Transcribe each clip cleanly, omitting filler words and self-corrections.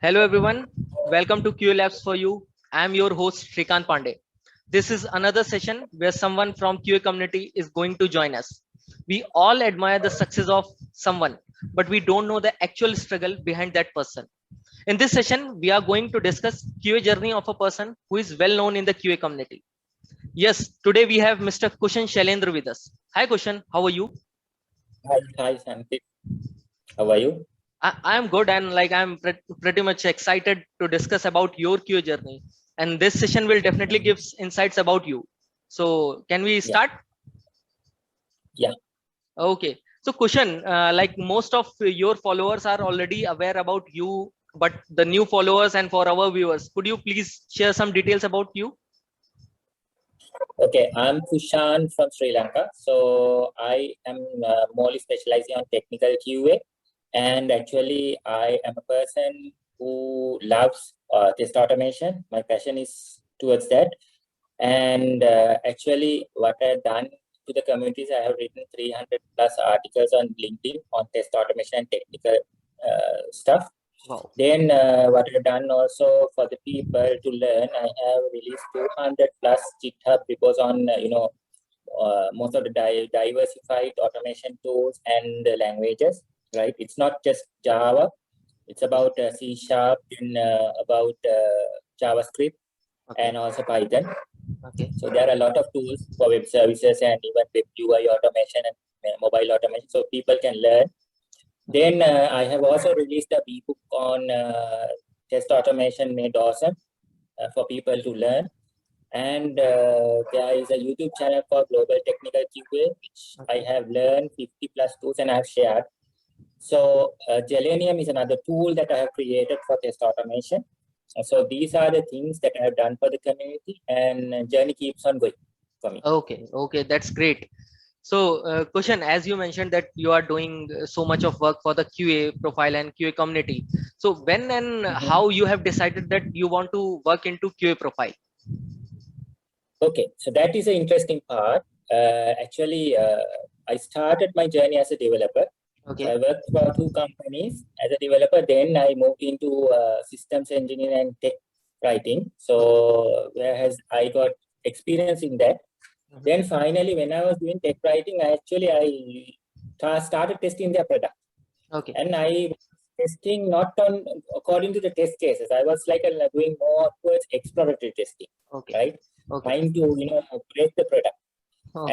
Hello everyone, welcome to QA Labs for You. I am your host Shrikant Pandey. This is another session where someone from QA community is going to join us. We all admire the success of someone, but we don't know the actual struggle behind that person. In this session, we are going to discuss QA journey of a person who is well known in the QA community. Yes, today we have Mr. Kushan Shalindra with us. Hi Kushan, how are you? Hi, Sandeep. How are you? I am good and I'm pretty much excited to discuss about your QA journey. And this session will definitely give insights about you. So can we Yeah, start? yeah. Okay. So Kushan, like most of your followers are already aware about you, but the new followers and for our viewers, could you please share some details about you? Okay, I'm Kushan from Sri Lanka. So I am more specializing on technical QA, and actually I am a person who loves test automation. My passion is towards that, and actually what I've done to the communities, I have written 300 plus articles on LinkedIn on test automation and technical stuff. Wow. Then what I've done also for the people to learn, I have released 200 plus GitHub repos on, most of the diversified automation tools and languages, right? It's not just Java. It's Okay. about C Sharp and about JavaScript Okay. and also Python. Okay. So there are a lot of tools for web services and even web UI automation and mobile automation. So people can learn. Then I have also released a ebook on test automation made awesome for people to learn. And there is a YouTube channel for Global Technical QA, which I Okay. have learned 50 plus tools and I have shared. So Selenium is another tool that I have created for test automation. So these are the things that I have done for the community, and journey keeps on going for me. Okay. Okay. That's great. So, Kushan, as you mentioned that you are doing so much of work for the QA profile and QA community. So, when and Mhm. how you have decided that you want to work into QA profile? Okay, so that is an interesting part. Actually, I started my journey as a developer. So Okay. I worked for two companies as a developer. Then I moved into systems engineering and tech writing. Okay. So whereas I got experience in that. Mhm. Then finally, when I was doing tech writing, I started testing their product, Okay. and I was testing not on according to the test cases. I was like doing more towards exploratory testing, Okay. right? Okay. Trying to break the product,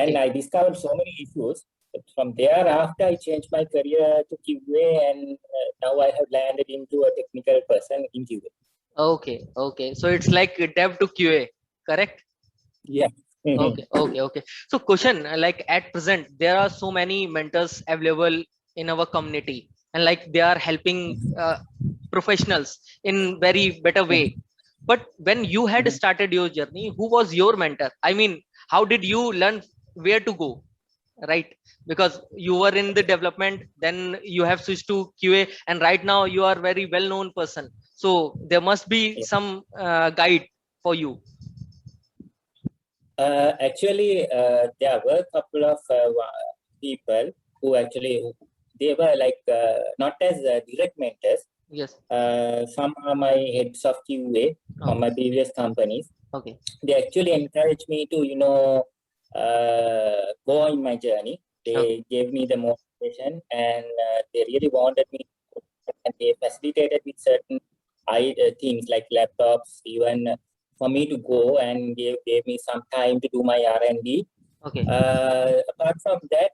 and Okay. I discovered so many issues. But from there, after I changed my career to QA, and now I have landed into a technical person in QA. Okay. Okay. So it's like dev to QA, correct? Yeah. Okay, okay, okay. So, question like at present, there are so many mentors available in our community, and like they are helping professionals in very better way. But when you had started your journey, who was your mentor? I mean, how did you learn where to go? Right? Because you were in the development, then you have switched to QA, and right now you are very well-known person. So there must be Yeah. some guide for you. Actually, there were a couple of people who actually they were like not as direct mentors. Yes. Some are my heads of QA from Okay. my previous companies. Okay. They actually encouraged me to, go in my journey. Okay. They gave me the motivation, and they really wanted me, and they facilitated with certain things like laptops, even for me to go and gave me some time to do my R&D. Okay. Apart from that,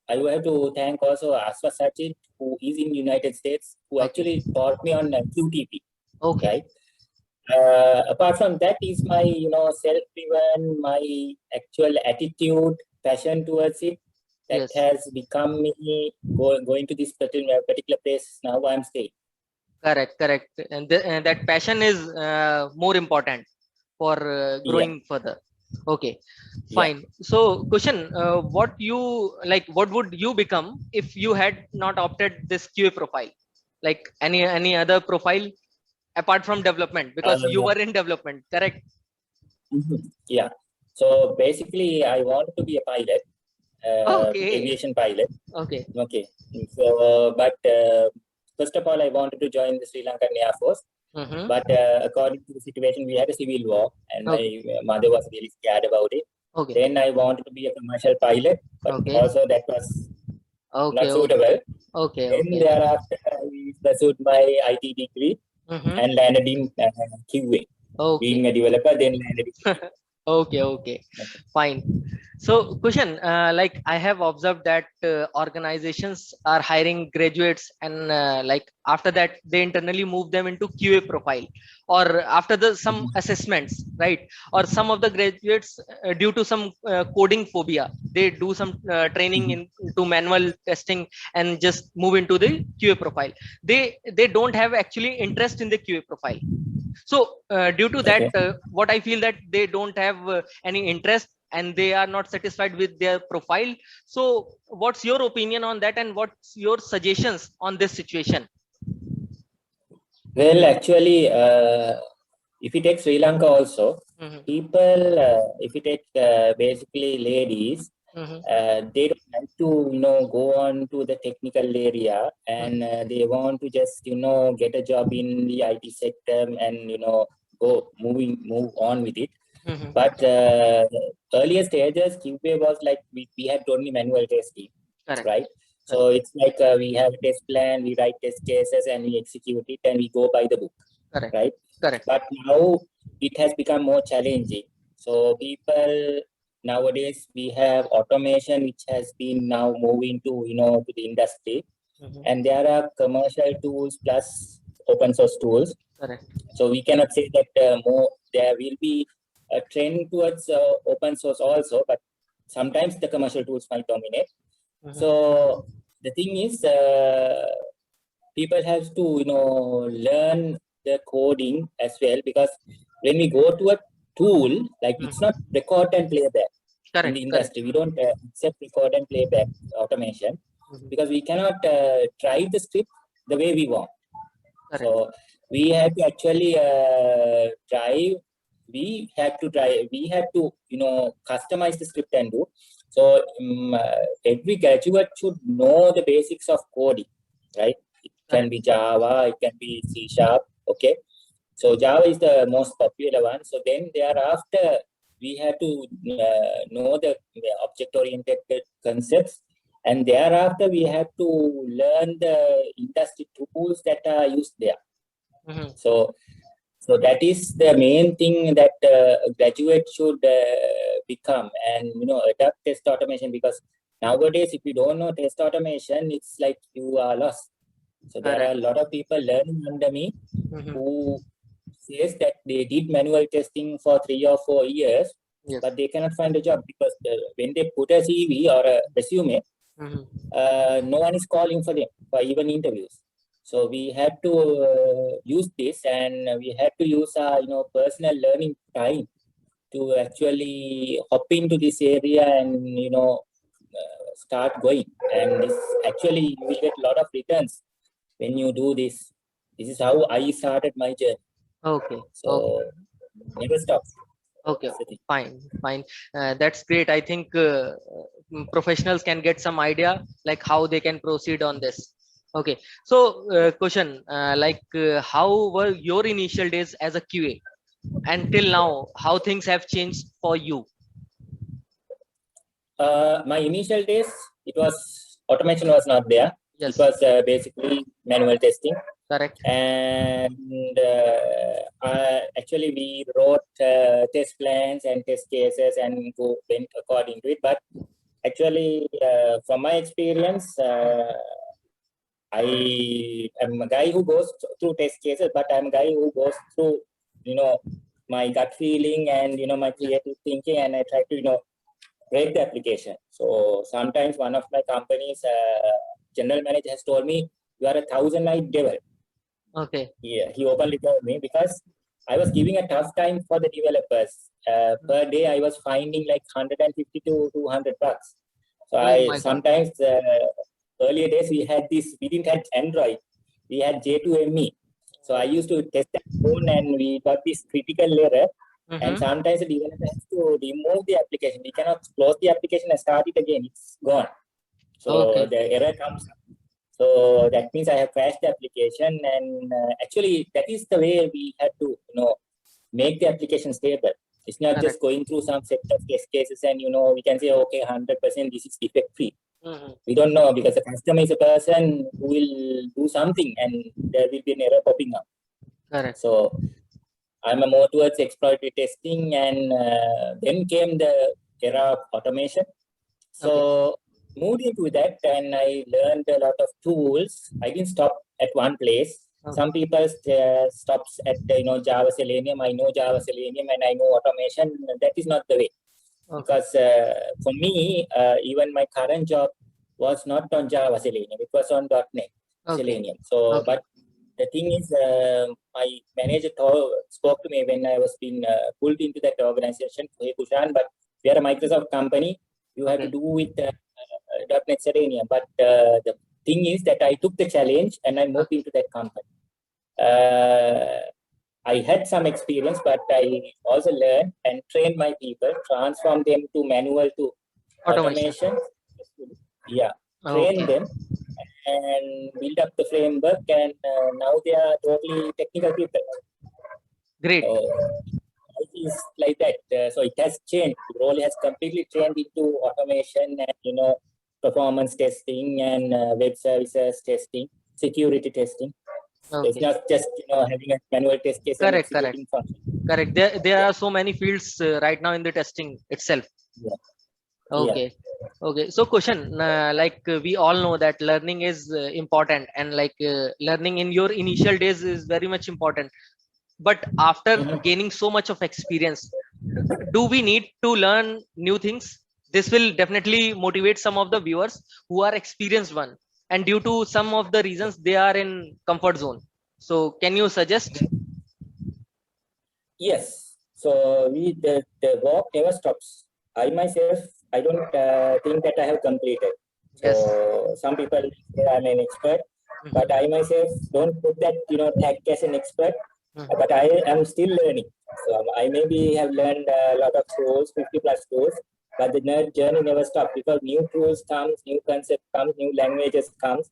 I will have to thank also Aswa Sachin, who is in United States, who Okay. actually taught me on QTP, Okay. right? Apart from that is my, self-driven, my actual attitude, passion towards it that Yes. has become me going to this particular place now I'm staying. Correct. Correct. And, and that passion is more important for Yeah, growing further. Okay. yeah. Fine. So, question: what you like? What would you become if you had not opted this QA profile? Like any other profile apart from development, because you Uh, were in development. Correct. yeah. So basically, I want to be a pilot, Okay. aviation pilot. Okay. Okay. So, but first of all, I wanted to join the Sri Lankan Air Force. But according to the situation, we had a civil war, and my mother was really scared about it. Then I wanted to be a commercial pilot, but also that was not suitable. Then thereafter, I pursued my IT degree and landed in QA, being a developer, then landed in Okay, fine. So, Kushan, like I have observed that organizations are hiring graduates, and like after that they internally move them into QA profile, or after the some assessments, right? Or some of the graduates, due to some coding phobia, they do some training into manual testing and just move into the QA profile. They don't have actually interest in the QA profile. So due to that, what I feel that they don't have any interest and they are not satisfied with their profile. So what's your opinion on that, and what's your suggestions on this situation? Well, actually, if you take Sri Lanka also, people, if you take basically ladies, they don't like to, go on to the technical area, and they want to just, get a job in the IT sector and, move on with it. But earlier stages, QA was like we had only manual testing, right? So it's like we have a test plan, we write test cases, and we execute it, and we go by the book, right? But now it has become more challenging. So people nowadays, we have automation which has been now moving to to the industry, and there are commercial tools plus open source tools. So we cannot say that there will be a trend towards open source also, but sometimes the commercial tools might dominate. So the thing is, people have to learn the coding as well, because when we go to a tool, like it's not record and playback in the industry. We don't accept record and playback automation because we cannot drive the script the way we want. So we have to actually drive. We have to customize the script and do. So every graduate should know the basics of coding, right? It can be Java, it can be C#. Okay. So Java is the most popular one. So then thereafter, we have to know the object-oriented concepts. And thereafter, we have to learn the industry tools that are used there. So that is the main thing that a graduate should become, and adapt test automation, because nowadays, if you don't know test automation, it's like you are lost. So there are a lot of people learning under me who says that they did manual testing for 3 or 4 years, but they cannot find a job because when they put a CV or a resume, no one is calling for them for even interviews. So we had to use this, and we had to use our personal learning time to actually hop into this area and start going. And this actually you will get a lot of returns when you do this. This is how I started my journey. So never stop. Fine. That's great. I think professionals can get some idea like how they can proceed on this. Okay, so question, how were your initial days as a QA, and till now how things have changed for you? My initial days, it was automation was not there. It was basically manual testing. And actually we wrote test plans and test cases and went according to it. But actually, from my experience, I am a guy who goes through test cases, but I'm a guy who goes through, my gut feeling and, my creative thinking, and I try to, break the application. So sometimes one of my companies, general manager has told me, you are a 1,000-night devil. Yeah, he openly told me, because I was giving a tough time for the developers. Per day, I was finding like 150 to 200 bucks. So sometimes earlier days we didn't have Android, we had J2ME. So I used to test that phone, and we got this critical error. And sometimes the developer has to remove the application. We cannot close the application and start it again. It's gone. So the error comes up. So that means I have crashed the application, and actually that is the way we have to, make the application stable. It's not Correct. just going through some set of test cases and, we can say, okay, 100% this is defect free. We don't know, because the customer is a person who will do something and there will be an error popping up. Correct. So I'm more towards exploratory testing, and then came the era of automation. So moved into that, and I learned a lot of tools. I didn't stop at one place. Some people stops at Java Selenium. I know Java Selenium and I know automation. That is not the way, because for me, even my current job was not on Java Selenium. It was on .NET Selenium. So, but the thing is, my manager spoke to me when I was being pulled into that organization. Hey, Kushan, but we are a Microsoft company. You have to do with .NET Selenium. But the thing is that I took the challenge and I moved into that company. I had some experience, but I also learned and trained my people, transform them to manual to automation. Yeah, train them and build up the framework, and now they are totally technical people. Great. It is like that. So it has changed. The role has completely changed into automation and performance testing and web services testing, security testing. It's not just having a manual test case and executing function. Correct. There are so many fields right now in the testing itself. Okay. So question, we all know that learning is important, and learning in your initial days is very much important. But after gaining so much of experience, do we need to learn new things? This will definitely motivate some of the viewers who are experienced one, and due to some of the reasons they are in comfort zone. So can you suggest? Yes. So the work never stops. I myself, I don't think that I have completed. So some people say I'm an expert, but I myself don't put that tag as an expert. But I am still learning. So I maybe have learned a lot of tools, 50 plus tools, but the journey never stops, because new tools comes, new concept comes, new languages comes.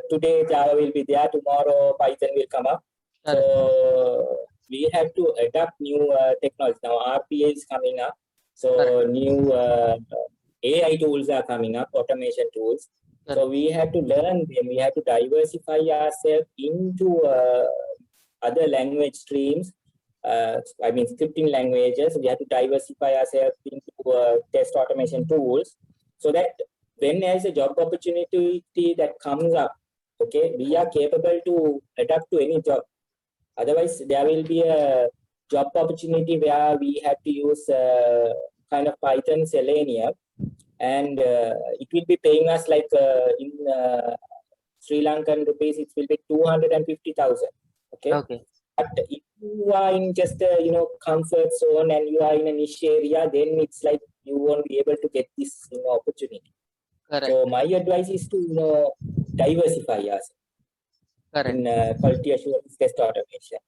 Today Java will be there, tomorrow Python will come up. So we have to adapt new technology. Now RPA is coming up, so new AI tools are coming up, automation tools. So we have to learn them. We have to diversify ourselves into other language streams. I mean, scripting languages. We have to diversify ourselves into test automation tools, so that when there's a job opportunity that comes up, okay, we are capable to adapt to any job. Otherwise, there will be a job opportunity where we have to use kind of Python Selenium, and it will be paying us like in Sri Lankan rupees, it will be 250,000. Okay. But if you are in just a comfort zone and you are in a niche area, then it's like you won't be able to get this opportunity. So my advice is to diversify yourself in quality assurance test automation.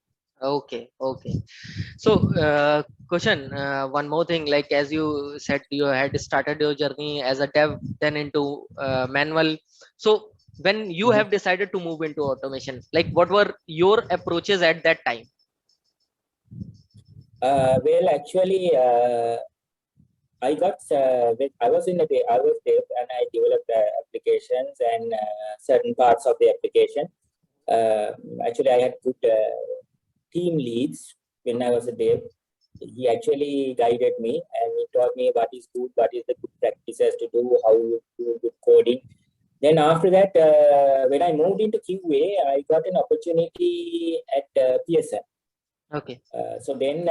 Okay. So question, one more thing, like as you said, you had started your journey as a dev, then into manual. So when you have decided to move into automation, like what were your approaches at that time? Well, actually, I was dev, and I developed applications and certain parts of the application. Actually, I had good team leads when I was a dev. He actually guided me and he taught me what is good, what is the good practices to do, how you do good coding. Then after that, when I moved into QA, I got an opportunity at PSN. Okay. So then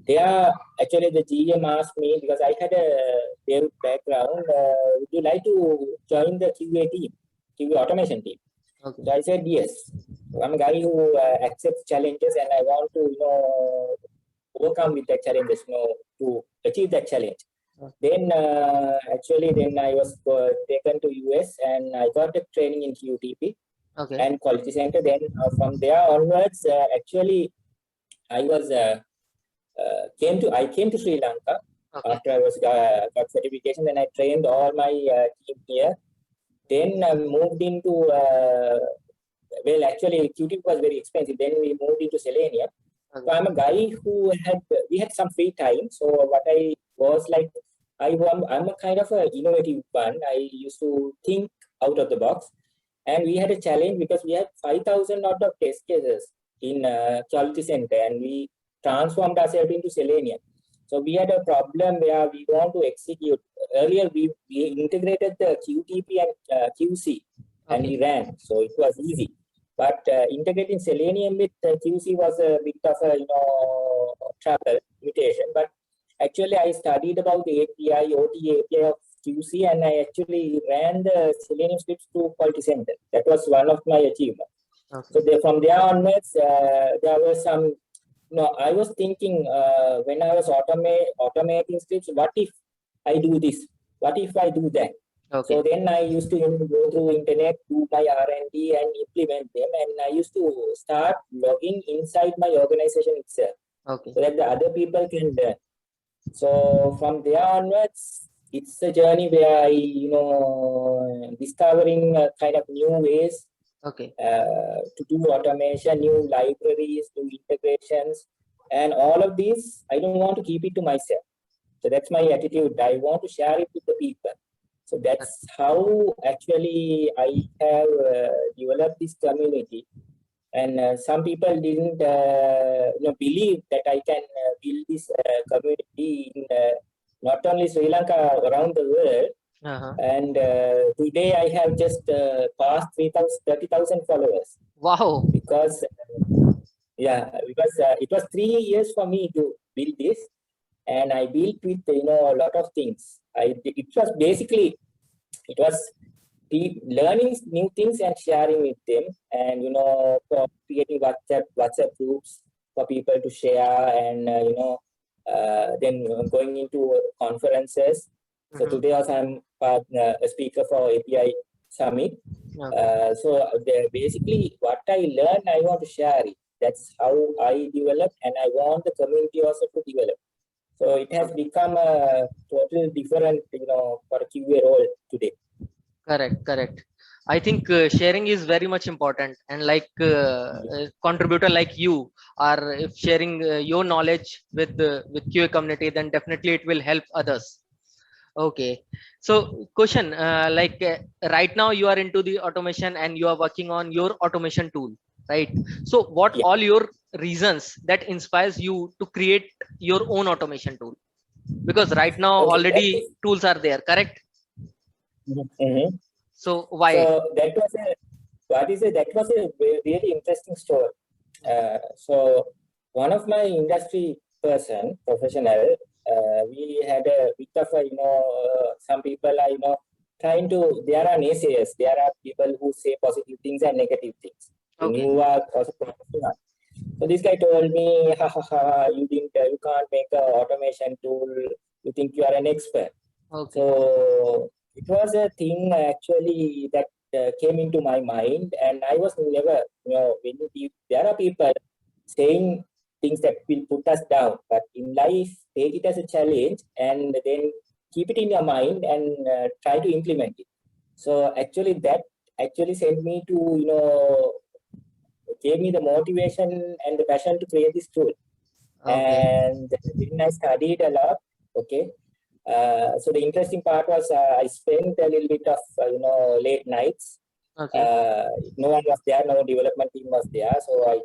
there, actually the GM asked me, because I had a dev background, would you like to join the QA team, QA automation team? Okay. So I said yes. I'm a guy who accepts challenges, and I want to overcome with that challenges, to achieve that challenge. Then actually, then I was taken to US, and I got a training in QTP and Quality Center. Then from there onwards, actually, I was came to Sri Lanka after I was got certification. Then I trained all my team here. then moved into, well, actually, Qtip was very expensive. Then we moved into Selenium. Okay. So I'm a guy who we had some free time. So what I was like, I'm a kind of an innovative one. I used to think out of the box. And we had a challenge because we had 5,000 odd of test cases in quality center, and we transformed ourselves into Selenium. So we had a problem where we want to execute. Earlier, we integrated the QTP and QC, and we ran. So it was easy. But integrating Selenium with QC was a bit of a trouble, limitation. But actually, I studied about the API, OT API of QC, and I actually ran the Selenium scripts to quality center. That was one of my achievements. Okay. So from there onwards, there were some. I was thinking when I was automating scripts, what if I do this? What if I do that? Okay. So then I used to go through internet, do my R&D and implement them. And I used to start logging inside my organization itself. Okay. So that the other people can learn. So from there onwards, it's a journey where I, discovering kind of new ways Okay. to do automation, new libraries, new integrations, and all of these, I don't want to keep it to myself. So that's my attitude. I want to share it with the people. So that's how actually I have developed this community. And some people didn't believe that I can build this community in not only Sri Lanka, around the world. And today I have just passed 30,000 followers. Wow. Because it was 3 years for me to build this, and I built with a lot of things. It was learning new things and sharing with them, and for creating WhatsApp groups for people to share, and then going into conferences. So today also I'm a speaker for API Summit. Okay. So basically what I learned, I want to share it. That's how I developed, and I want the community also to develop. So it has become a totally different, for a QA role today. Correct. I think sharing is very much important, and like a contributor like you are, if sharing your knowledge with QA community, then definitely it will help others. Okay, so question, right now you are into the automation and you are working on your automation tool, right? So what all your reasons that inspires you to create your own automation tool? Because right now already tools are there, correct? So why? So that was a really interesting story. So one of my industry professional, we had a bit of some people are trying to. There are naysayers. There are people who say positive things and negative things. Okay. You are also professional. So this guy told me, you can't make an automation tool. You think you are an expert. Okay. So it was a thing actually that came into my mind, and I was never, there are people saying things that will put us down, but in life, take it as a challenge and then keep it in your mind and try to implement it. So actually that actually sent me to, gave me the motivation and the passion to create this tool. Okay. And then I studied a lot. Okay. So the interesting part was I spent a little bit of late nights. Okay. No one was there, no development team was there. So I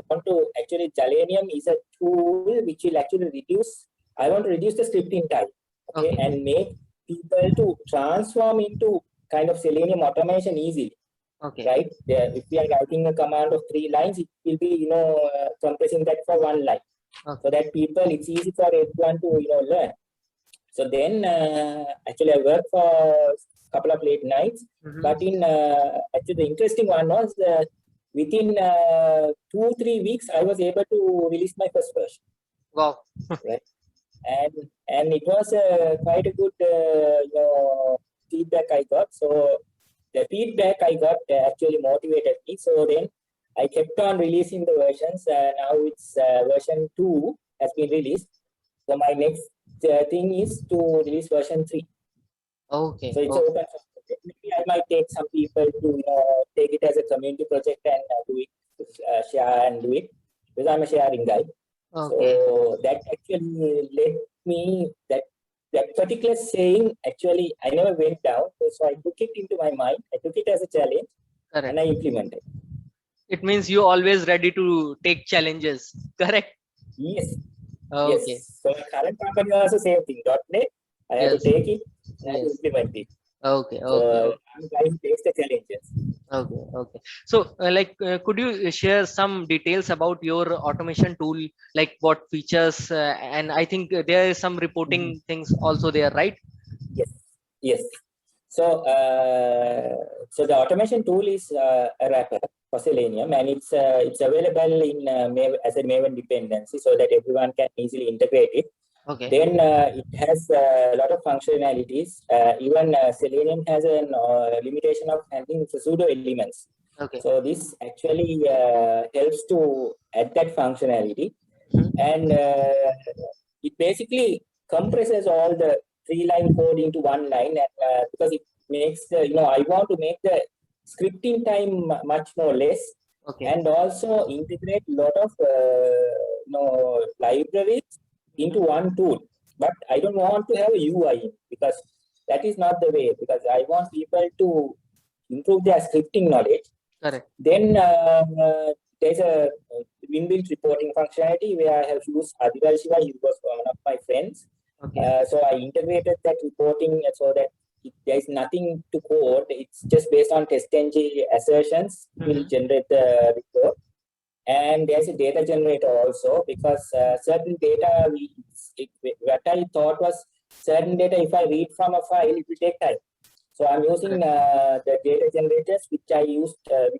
want to actually Selenium is a tool which will actually reduce. I want to reduce the scripting time, okay, and make people to transform into kind of Selenium automation easily. Okay. Right? If we are writing a command of 3 lines, it will be compressing that for 1 line, so that it's easy for everyone to learn. So then actually I worked for a couple of late nights, but in actually the interesting one was within 2-3 weeks I was able to release my first version. Wow. Right? And it was quite a good feedback I got. So the feedback I got actually motivated me. So then I kept on releasing the versions. Now it's version 2 has been released. So my next thing is to release version 3. Okay. So it's open. maybe I might take some people to take it as a community project and do it, share and do it, because I'm a sharing guy. Okay. So that actually led me that particular saying. Actually, I never went down, so I took it into my mind. I took it as a challenge, Correct. and I implemented. It means you always ready to take challenges. Correct. Yes. Yes. Okay. So my current company also same thing. .NET. I have to Yes. take it and Yes. implement it. Okay. So Okay. I'm a guy who takes the challenges. Okay. Okay. So, could you share some details about your automation tool, like what features? And I think there is some reporting things also there, right? Yes. Yes. So, so the automation tool is a wrapper for Selenium, and it's available in as a Maven dependency, so that everyone can easily integrate it. Okay. Then it has a lot of functionalities. Even Selenium has a limitation of handling the pseudo elements. Okay. So this actually helps to add that functionality, and it basically compresses all the 3-line code into one line, and because it makes the I want to make the scripting time much more less, Okay. and also integrate a lot of libraries into one tool. But I don't want to have a UI, because that is not the way, because I want people to improve their scripting knowledge. Correct. Then there's a inbuilt reporting functionality where I have used Adival Shiva. He was one of my friends. Okay. So I integrated that reporting so that there is nothing to code. It's just based on TestNG assertions. It will generate the report. And there's a data generator also, because certain data, what I thought was certain data, if I read from a file, it will take time. So I'm using the data generators, which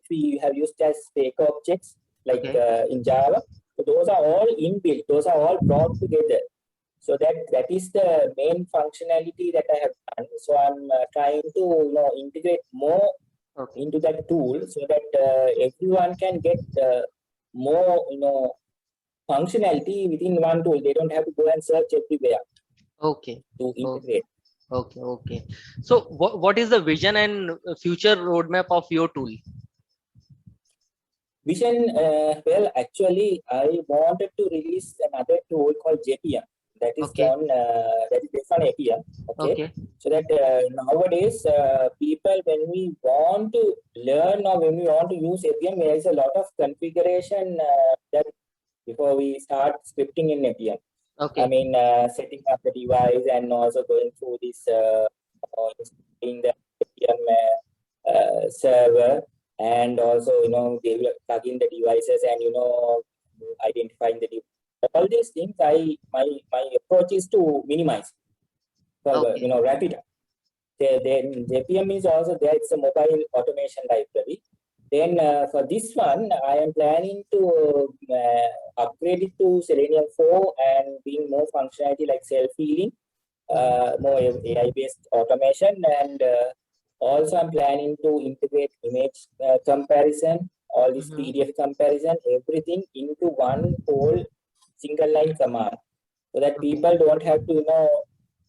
we have used as fake objects, like in Java. So those are all inbuilt. Those are all brought together. So that is the main functionality that I have done. So I'm trying to integrate more into that tool, so that everyone can get more functionality within one tool. They don't have to go and search everywhere. Okay. To integrate. Okay. Okay. So what is the vision and future roadmap of your tool? Vision, well, actually, I wanted to release another tool called JPM. That is based on APM. Okay. So that nowadays, people, when we want to learn or when we want to use APM, there is a lot of configuration that before we start scripting in APM. Okay. I mean, setting up the device and also going through this installing the APM server, and also they will plug in the devices and identifying the device. All these things, my approach is to minimize, wrap it up. Then JPM is also there. It's a mobile automation library. Then for this one, I am planning to upgrade it to Selenium 4 and bring more functionality like self-healing, more AI-based automation, and also I'm planning to integrate image comparison, all this PDF comparison, everything into one whole single line command, so that people don't have to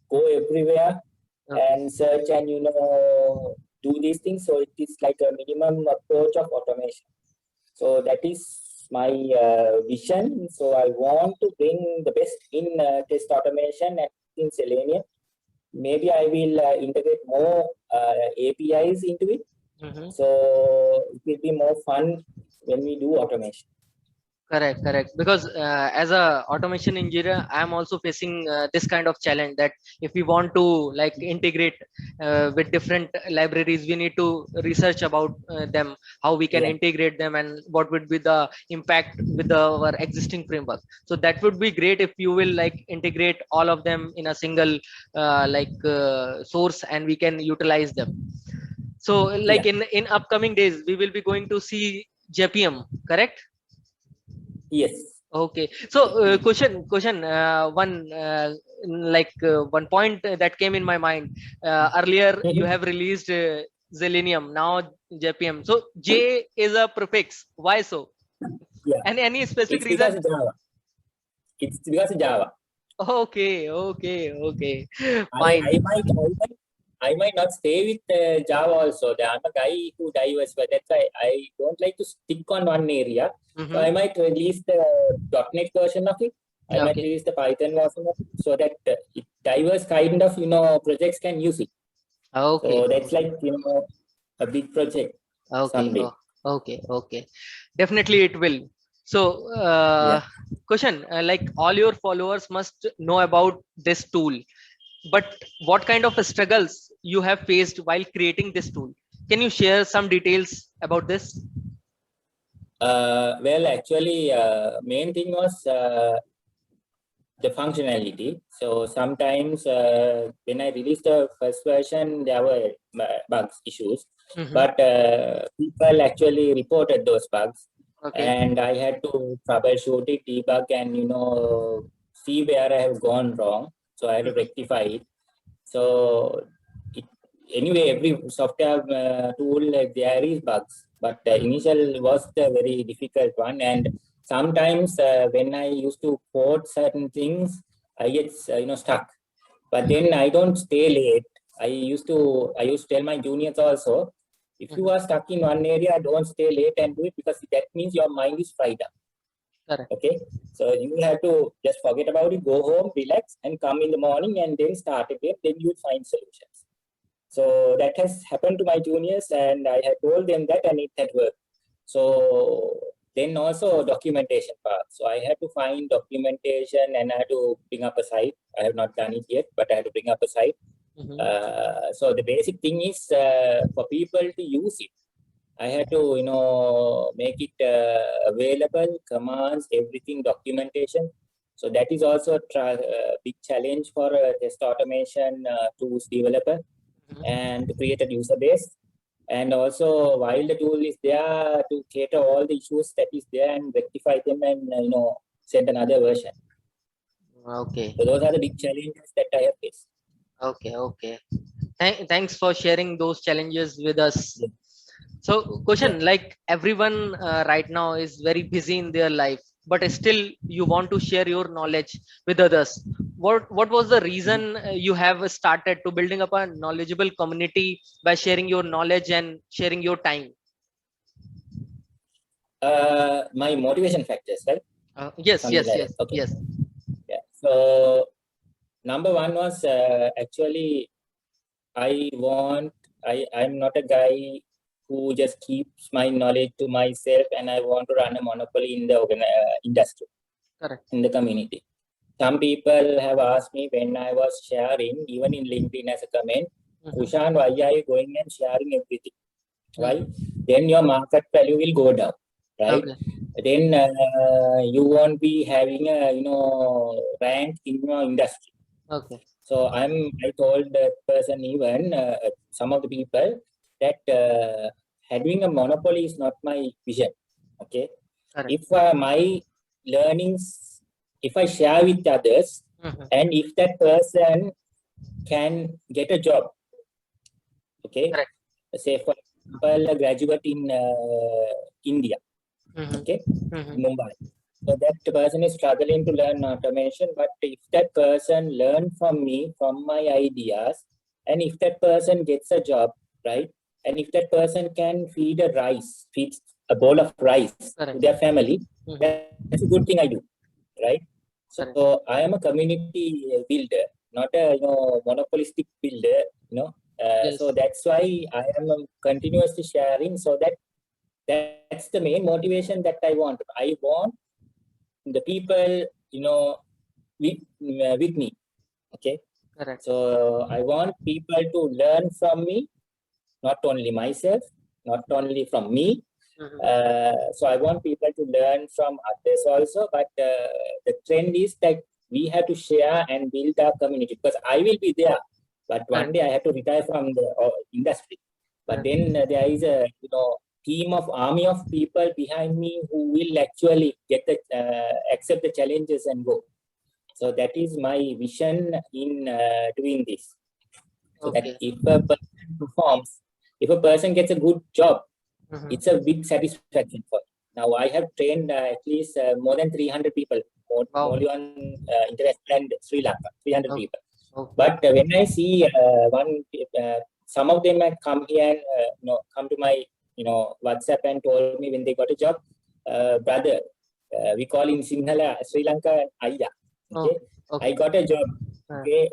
go everywhere and search and do these things. So it is like a minimum approach of automation. So that is my vision. So I want to bring the best in test automation and in Selenium. Maybe I will integrate more APIs into it. So it will be more fun when we do automation. Correct. Because as a automation engineer, I am also facing this kind of challenge, that if we want to integrate with different libraries, we need to research about them, how we can integrate them, and what would be the impact with our existing framework. So that would be great if you will integrate all of them in a single source, and we can utilize them. So in upcoming days, we will be going to see JPM, correct? Yes. Okay. So question one point that came in my mind. Earlier you have released Selenium, now JPM. So J is a prefix. Why so? Yeah. And any specific It's reason? because Java. It's because Java. Okay. I Fine. I might not stay with Java also. I'm a guy who diverse, but that's why I don't like to stick on one area. So I might release the .NET version of it. I might Okay. release the Python version of it so that diverse kind of projects can use it. Okay. So that's like a big project Okay. someday. Oh, okay. Okay. Definitely it will. So, Yeah. question, like all your followers must know about this tool, but what kind of struggles you have faced while creating this tool? Can you share some details about this? Well, actually, main thing was the functionality. So sometimes when I released the first version, there were bugs issues, Mm-hmm. but people actually reported those bugs, Okay. and I had to troubleshoot it, debug, and see where I have gone wrong. So I had to Mm-hmm. rectify it. So it, anyway, every software tool there is bugs, but Mm-hmm. initial was the very difficult one, and sometimes when I used to code certain things, I get stuck. But then I don't stay late. I used to tell my juniors also, if you Mm-hmm. are stuck in one area, don't stay late and do it, because that means your mind is fried up. Correct. Okay, so you have to just forget about it, go home, relax, and come in the morning and then start again. Then you find solutions. So that has happened to my juniors, and I had told them that, and it had worked. So then also documentation part. So I had to find documentation, and I had to bring up a site. I have not done it yet, but I had to bring up a site. Mm-hmm. So the basic thing is for people to use it. I had to, make it available, commands, everything, documentation. So that is also a big challenge for a test automation tools developer, and to create a user base. And also, while the tool is there to cater all the issues that is there and rectify them, and send another version. Okay. So those are the big challenges that I have faced. Okay. Okay. Thanks for sharing those challenges with us. Yeah. So, Yeah. question, like everyone right now is very busy in their life, but still you want to share your knowledge with others. What was the Mhm. reason you have started to building up a knowledgeable community by sharing your knowledge and sharing your time? My motivation factors, right? Yes, Something yes, like that. yes, Okay. yes. Yeah. So number one was actually I'm not a guy who just keeps my knowledge to myself, and I want to run a monopoly in the industry, Correct. in the community. Some people have asked me when I was sharing, even in LinkedIn as a comment, Mm-hmm. Kushan, why are you going and sharing everything? Why? Mm-hmm. Then your market value will go down, right? Okay. Then you won't be having a rank in your industry. Okay. So I told that person, even some of the people, that having a monopoly is not my vision. Okay, Correct. if my learnings, if I share with others, Mm-hmm. and if that person can get a job, okay, Correct. say for example, a graduate in India, Mm-hmm. okay, Mm-hmm. in Mumbai. So that person is struggling to learn automation, but if that person learn from me, from my ideas, and if that person gets a job, right, and if that person can feed a bowl of rice to Correct. their family, Mm-hmm. that's a good thing I do, right? Correct. So I am a community builder, not a monopolistic builder, so Yes. that's why I am continuously sharing, so that's the main motivation that I want. I want the people, with, with me. Okay. Correct. So I want people to learn from me, not only myself, not only from me. Mm-hmm. So I want people to learn from others also. But the trend is that we have to share and build our community, because I will be there. But one Correct. day I have to retire from the industry. But Correct. then there is a team of army of people behind me who will actually accept the challenges and go. So that is my vision in doing this. So that Okay. if a person performs, if a person gets a good job, Mm-hmm. it's a big satisfaction for me. Now I have trained at least more than 300 people, more Wow. on international and Sri Lanka, 300 Oh, people. Okay. But when I see some of them have come here and come to my WhatsApp and told me when they got a job, brother, we call in Sinhala Sri Lanka Ayya. Okay, Okay. Okay. I got a job. Okay,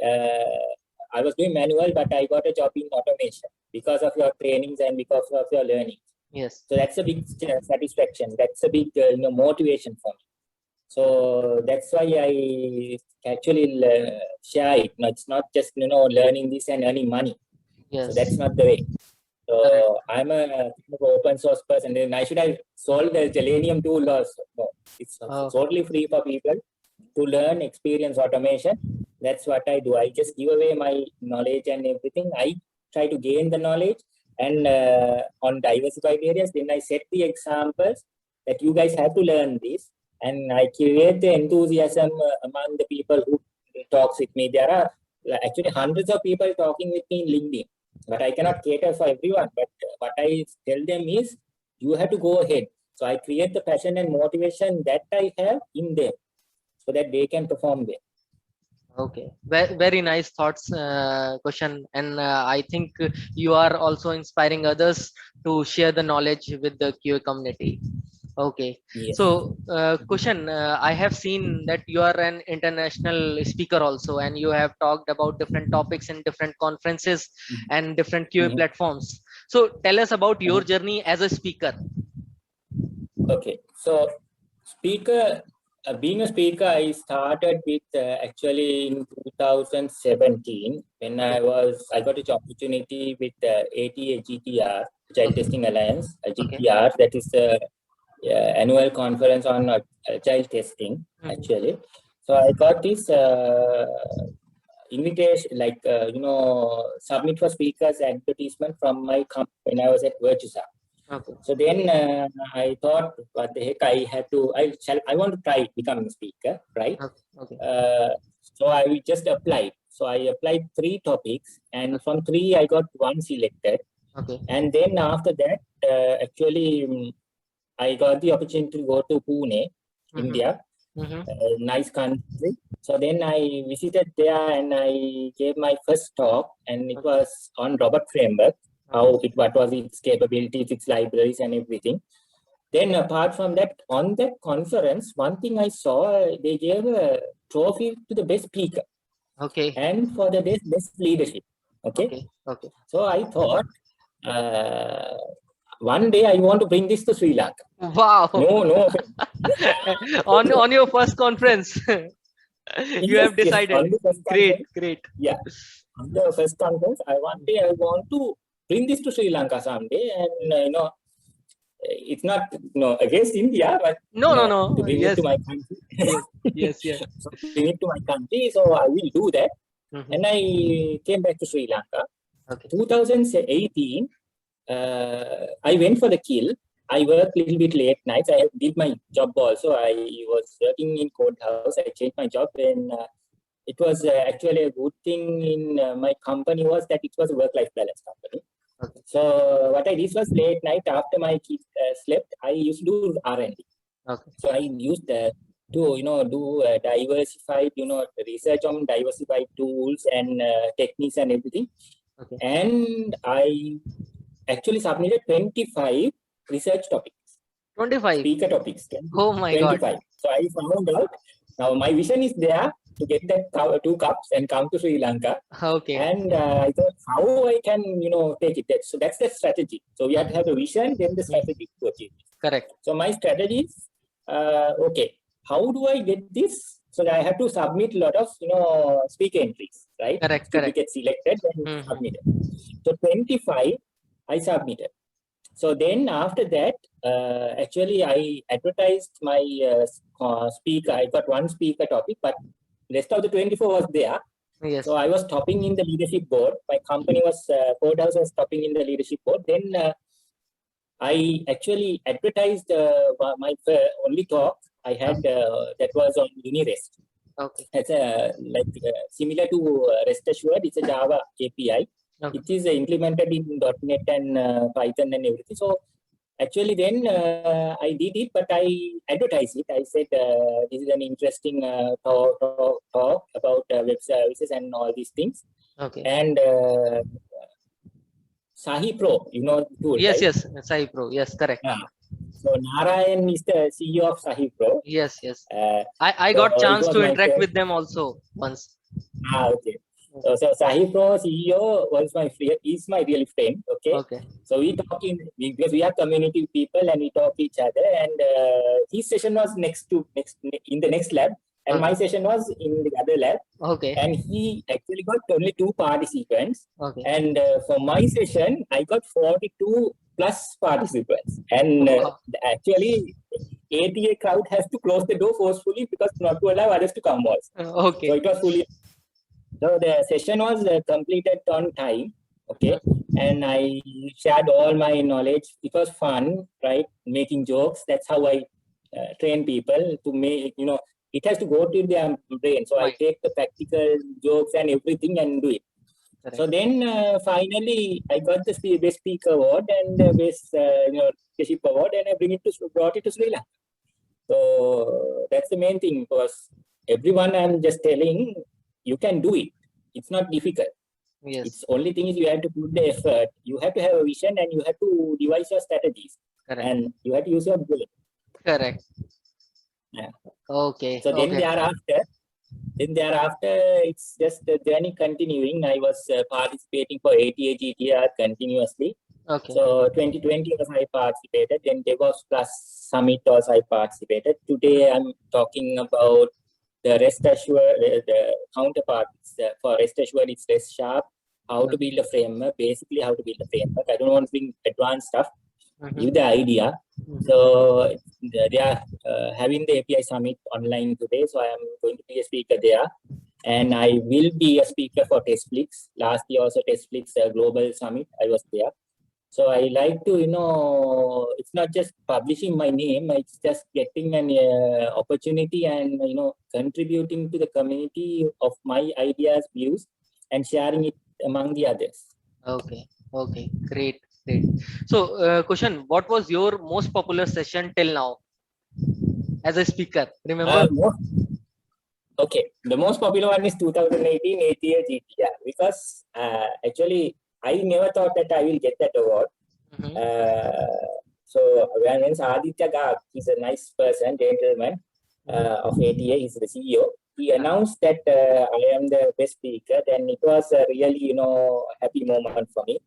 I was doing manual, but I got a job in automation because of your trainings and because of your learning. Yes. So that's a big satisfaction. That's a big motivation for me. So that's why I actually share it. No, it's not just learning this and earning money. So that's Yes. not the way. Correct. So I'm a kind of open source person. Then I should have sold the Selenium tool also. No, it's Okay. totally free for people to learn, experience automation. That's what I do. I just give away my knowledge and everything. I try to gain the knowledge and on diversified areas. Then I set the examples that you guys have to learn this, and I create the enthusiasm among the people who talks with me. There are actually hundreds of people talking with me in LinkedIn, but I cannot cater for everyone. But what I tell them is, you have to go ahead. So I create the passion and motivation that I have in them, so that they can perform well. Okay, very nice thoughts, question, and I think you are also inspiring others to share the knowledge with the QA community. Okay, Yes. so question, I have seen that you are an international speaker also, and you have talked about different topics in different conferences and different QA Mm-hmm. platforms. So tell us about your Mm-hmm. journey as a speaker. Okay, so being a speaker, I started with actually in 2017 when Okay, I got an opportunity with ATA GTR, Agile okay, Testing Alliance, okay. GTR, that is the annual conference on agile testing Mhm. actually. So I got this invitation, like submit for speakers advertisement from my company when I was at Virtusa. Okay, So then I thought, what the heck, I want to try becoming a speaker, right? okay, okay, So I just applied. So I applied 3 topics, and from 3 I got 1 selected. okay. And then after that, actually, I got the opportunity to go to Pune, Mm-hmm. India, Mm-hmm. a nice country. So then I visited there and I gave my first talk, and it Okay, was on Robot Framework, okay, what was its capabilities, its libraries, and everything. Then apart from that, on that conference, one thing I saw, they gave a trophy to the best speaker okay, and for the best leadership. Okay, okay, okay. so I thought uh, one day I want to bring this to Sri Lanka. Wow. No, no. On your first conference, you Yes, have yes. decided. On the first Great, conference, great. yeah. On the first conference, one day I want to bring this to Sri Lanka someday, and it's not against India, but No, no, to no. bring it Yes, to my country. yes, yes, yes. So bring it to my country. So I will do that, Mhm. and I came back to Sri Lanka. Okay, 2018, I went for the kill. I worked a little bit late nights. I did my job also. I was working in court house. I changed my job, and it was actually a good thing in my company was that it was a work-life balance company. okay, So what I did was late night after my kids slept, I used to do R&D. okay, So I used to do diversified research on diversified tools and techniques and everything. okay. And I actually submitted 25 research topics, 25. speaker topics, Oh my God. 25. So I found out now my vision is there to get that 2 cups and come to Sri Lanka. Okay. And I thought how I can, take it. So that's the strategy. So we have to have a vision, then the Mhm. strategy to achieve it. Correct. So my strategy is, okay, how do I get this? So that I have to submit a lot of, speaker entries, right? Correct. To be Correct. get selected and Mhm. submitted. So 25, I submitted. So then after that, actually I advertised my speaker. I got 1 speaker topic, but rest of the 24 was there. Yes. So I was topping in the leadership board. My company was, Courthouse was topping in the leadership board. Then I actually advertised my only talk I had that was on Unirest. Okay. It's similar to Rest Assured. It's a Java API. Okay. It is implemented in .NET and Python and everything. So actually, then I did it, but I advertised it. I said, this is an interesting talk about web services and all these things. Okay. And Sahi Pro, you know the tool, Yes, right? yes, Sai Pro. Yes, correct. So Narayan is the CEO of Sahi Pro. Yes, yes. Uh, I so got it chance was to my interact friend. with them also once. Okay. So Sahi Pro CEO was my friend, is my real friend. Okay. Okay. So we talk because we are community people and we talk each other. And his session was in the next lab, and my Okay. session was in the other lab. Okay. And he actually got only 2 participants. Okay. And for my session, I got 42 plus participants. And Wow. actually, ATA crowd has to close the door forcefully because not to allow others to come also. So Okay. it was fully. So the session was completed on time. Okay. And I shared all my knowledge. It was fun, right? Making jokes. That's how I train people to make, it has to go to their brain. So I Mind. take the practical jokes and everything and do it. Correct. So then finally I got the best speaker award and best leadership award, and I brought it to Sri Lanka. So that's the main thing, because everyone I'm just telling, you can do it. It's not difficult. Yes. It's only thing is you have to put the effort. You have to have a vision and you have to devise your strategies. Correct. And you have to use your brain. Correct. Yeah. Okay. So then Okay. thereafter, it's just the journey continuing. I was participating for ATA GTR continuously. Okay. So 2020 was I participated. Then DevOps Plus Summit also I participated. Today I'm talking about the Rest Assured, the counterpart for Rest Assured, it's Rest Sharp, how to build a framework, basically how to build a framework. I don't want to bring advanced stuff, give the idea. So they are having the API Summit online today, so I am going to be a speaker there. And I will be a speaker for TestFlix. Last year also TestFlix Global Summit, I was there. So I like to, it's not just publishing my name, it's just getting an opportunity and, contributing to the community of my ideas, views, and sharing it among the others. Okay. Okay. Great. Great. So, Kushan, what was your most popular session till now as a speaker? Remember? Okay. The most popular one is 2018 ATA GTR, because actually I never thought that I will get that award. So when Aditya Garg, he's a nice person, gentleman of ATA, he's the CEO. He announced that I am the best speaker, then it was a really, happy moment for me.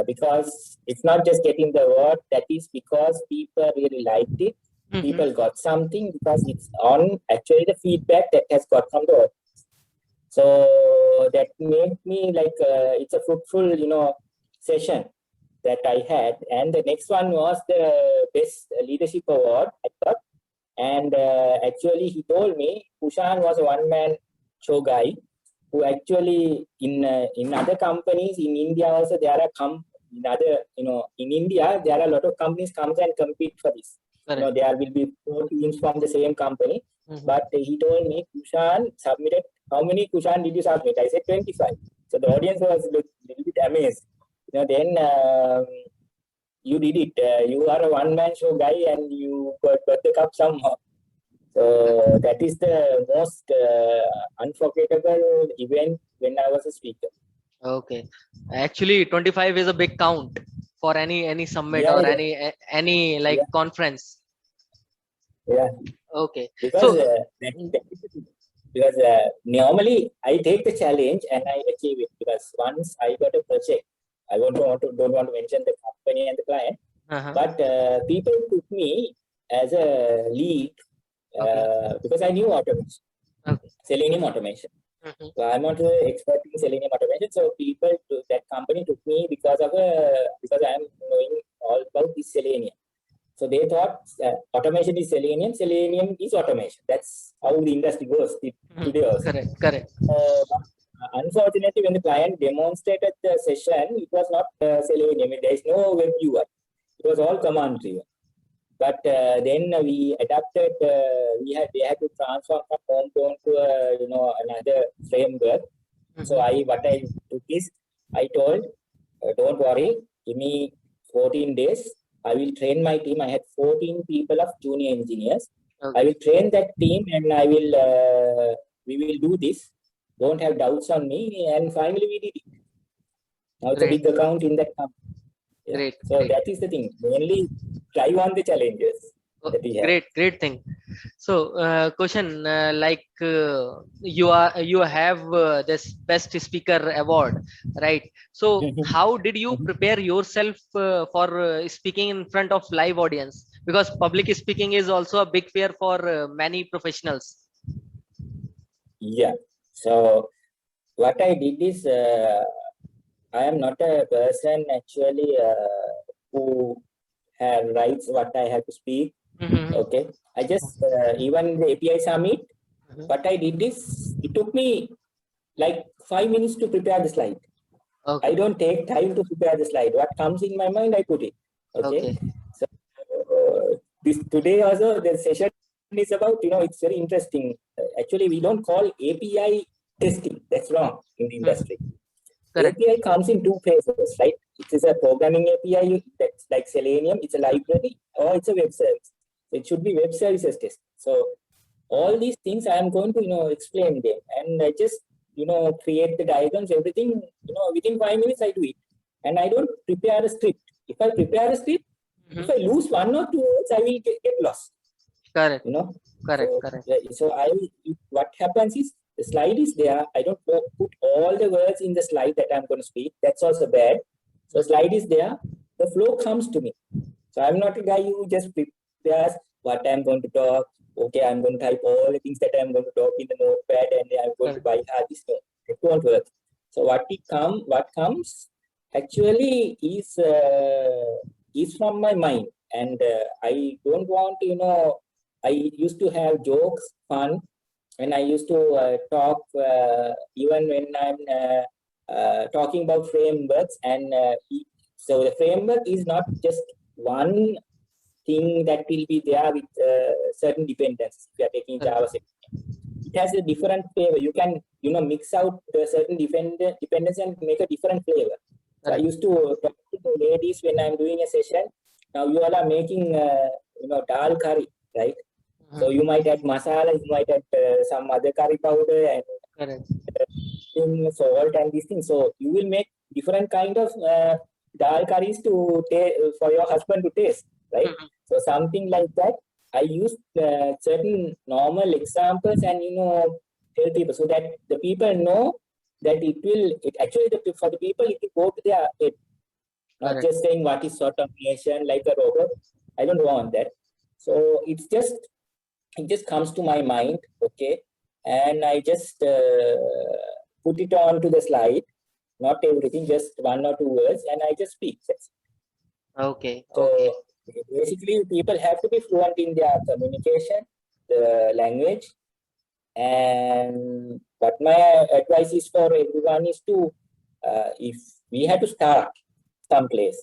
Because it's not just getting the award, that is because people really liked it. People got something because it's on actually the feedback that has got from the audience. So that made me like, it's a fruitful, session that I had. And the next one was the best leadership award I got. And actually he told me Kushan was a one-man show guy who actually in other companies in India also there are in India there are a lot of companies comes and compete for this. There will be 4 teams from the same company. But he told me Kushan submitted, how many Kushan did you submit? I said 25. So the audience was a little bit amazed. Then you did it. You are a one-man show guy and you got the cup somehow. So that is the most unforgettable event when I was a speaker. Okay. Actually, 25 is a big count for any summit or any like conference. Yeah. Okay. Because normally I take the challenge and I achieve it, because once I got a project, I don't want to mention the company and the client, but people took me as a lead because I knew automation, Selenium automation. So I'm not an expert in Selenium automation. So that company took me because I'm knowing all about this Selenium. So they thought automation is Selenium, Selenium is automation. That's how the industry goes today also. Correct. Unfortunately, when the client demonstrated the session, it was not Selenium. There is no web UI. It was all command driven. But then we adapted. They had to transform from Homegrown to another framework. So what I took is I told, don't worry, give me 14 days. I will train my team. I had 14 people of junior engineers. Okay. I will train that team, and we will do this. Don't have doubts on me. And finally, we did it. Now it's a big account in that company. Yeah. Great. So Great. that is the thing. Mainly thrive on the challenges that we have. Great thing. So, question you have this best speaker award, right? So, how did you prepare yourself for speaking in front of live audience? Because public speaking is also a big fear for many professionals. Yeah. So what I did is I am not a person actually who writes what I have to speak. Okay. I just even the API summit. What I did is it took me like 5 minutes to prepare the slide. Okay. I don't take time to prepare the slide. What comes in my mind, I put it. Okay. So this today also the session is about, it's very interesting. Actually, we don't call API testing. That's wrong in the industry. Correct. API comes in two phases, right? It is a programming API that's like Selenium. It's a library or it's a web service. It should be web services test. So all these things I am going to, explain them, and I just, create the diagrams, everything, within 5 minutes I do it. And I don't prepare a script. If I prepare a script, if I lose 1 or 2 words, I will get lost. Correct. Correct. So what happens is the slide is there. I don't put all the words in the slide that I'm going to speak. That's also bad. So slide is there. The flow comes to me. So I'm not a guy who just prepares what I'm going to talk. Okay, I'm going to type all the things that I'm going to talk in the notepad, and I'm going to buy hard disk. It won't work. So what comes actually is from my mind, and I don't want to, I used to have jokes, fun, and I used to talk even when I'm talking about frameworks. And so the framework is not just one thing that will be there with certain dependencies. If you are taking JavaScript, it has a different flavor. You can, mix out certain dependencies and make a different flavor. So I used to talk to the ladies when I'm doing a session. Now you all are making, dal curry, right? So you might add masala, you might add some other curry powder and salt and these things. So you will make different kind of dal curries for your husband to taste, right? So something like that. I use certain normal examples and tell people so that the people know that for the people it will go to their head, not just saying what is automation like a robot. I don't want that. So it just comes to my mind, okay, and I just put it on to the slide, not everything, just 1 or 2 words, and I just speak. Okay. So basically, people have to be fluent in their communication, the language, and what my advice is for everyone is to, if we have to start someplace,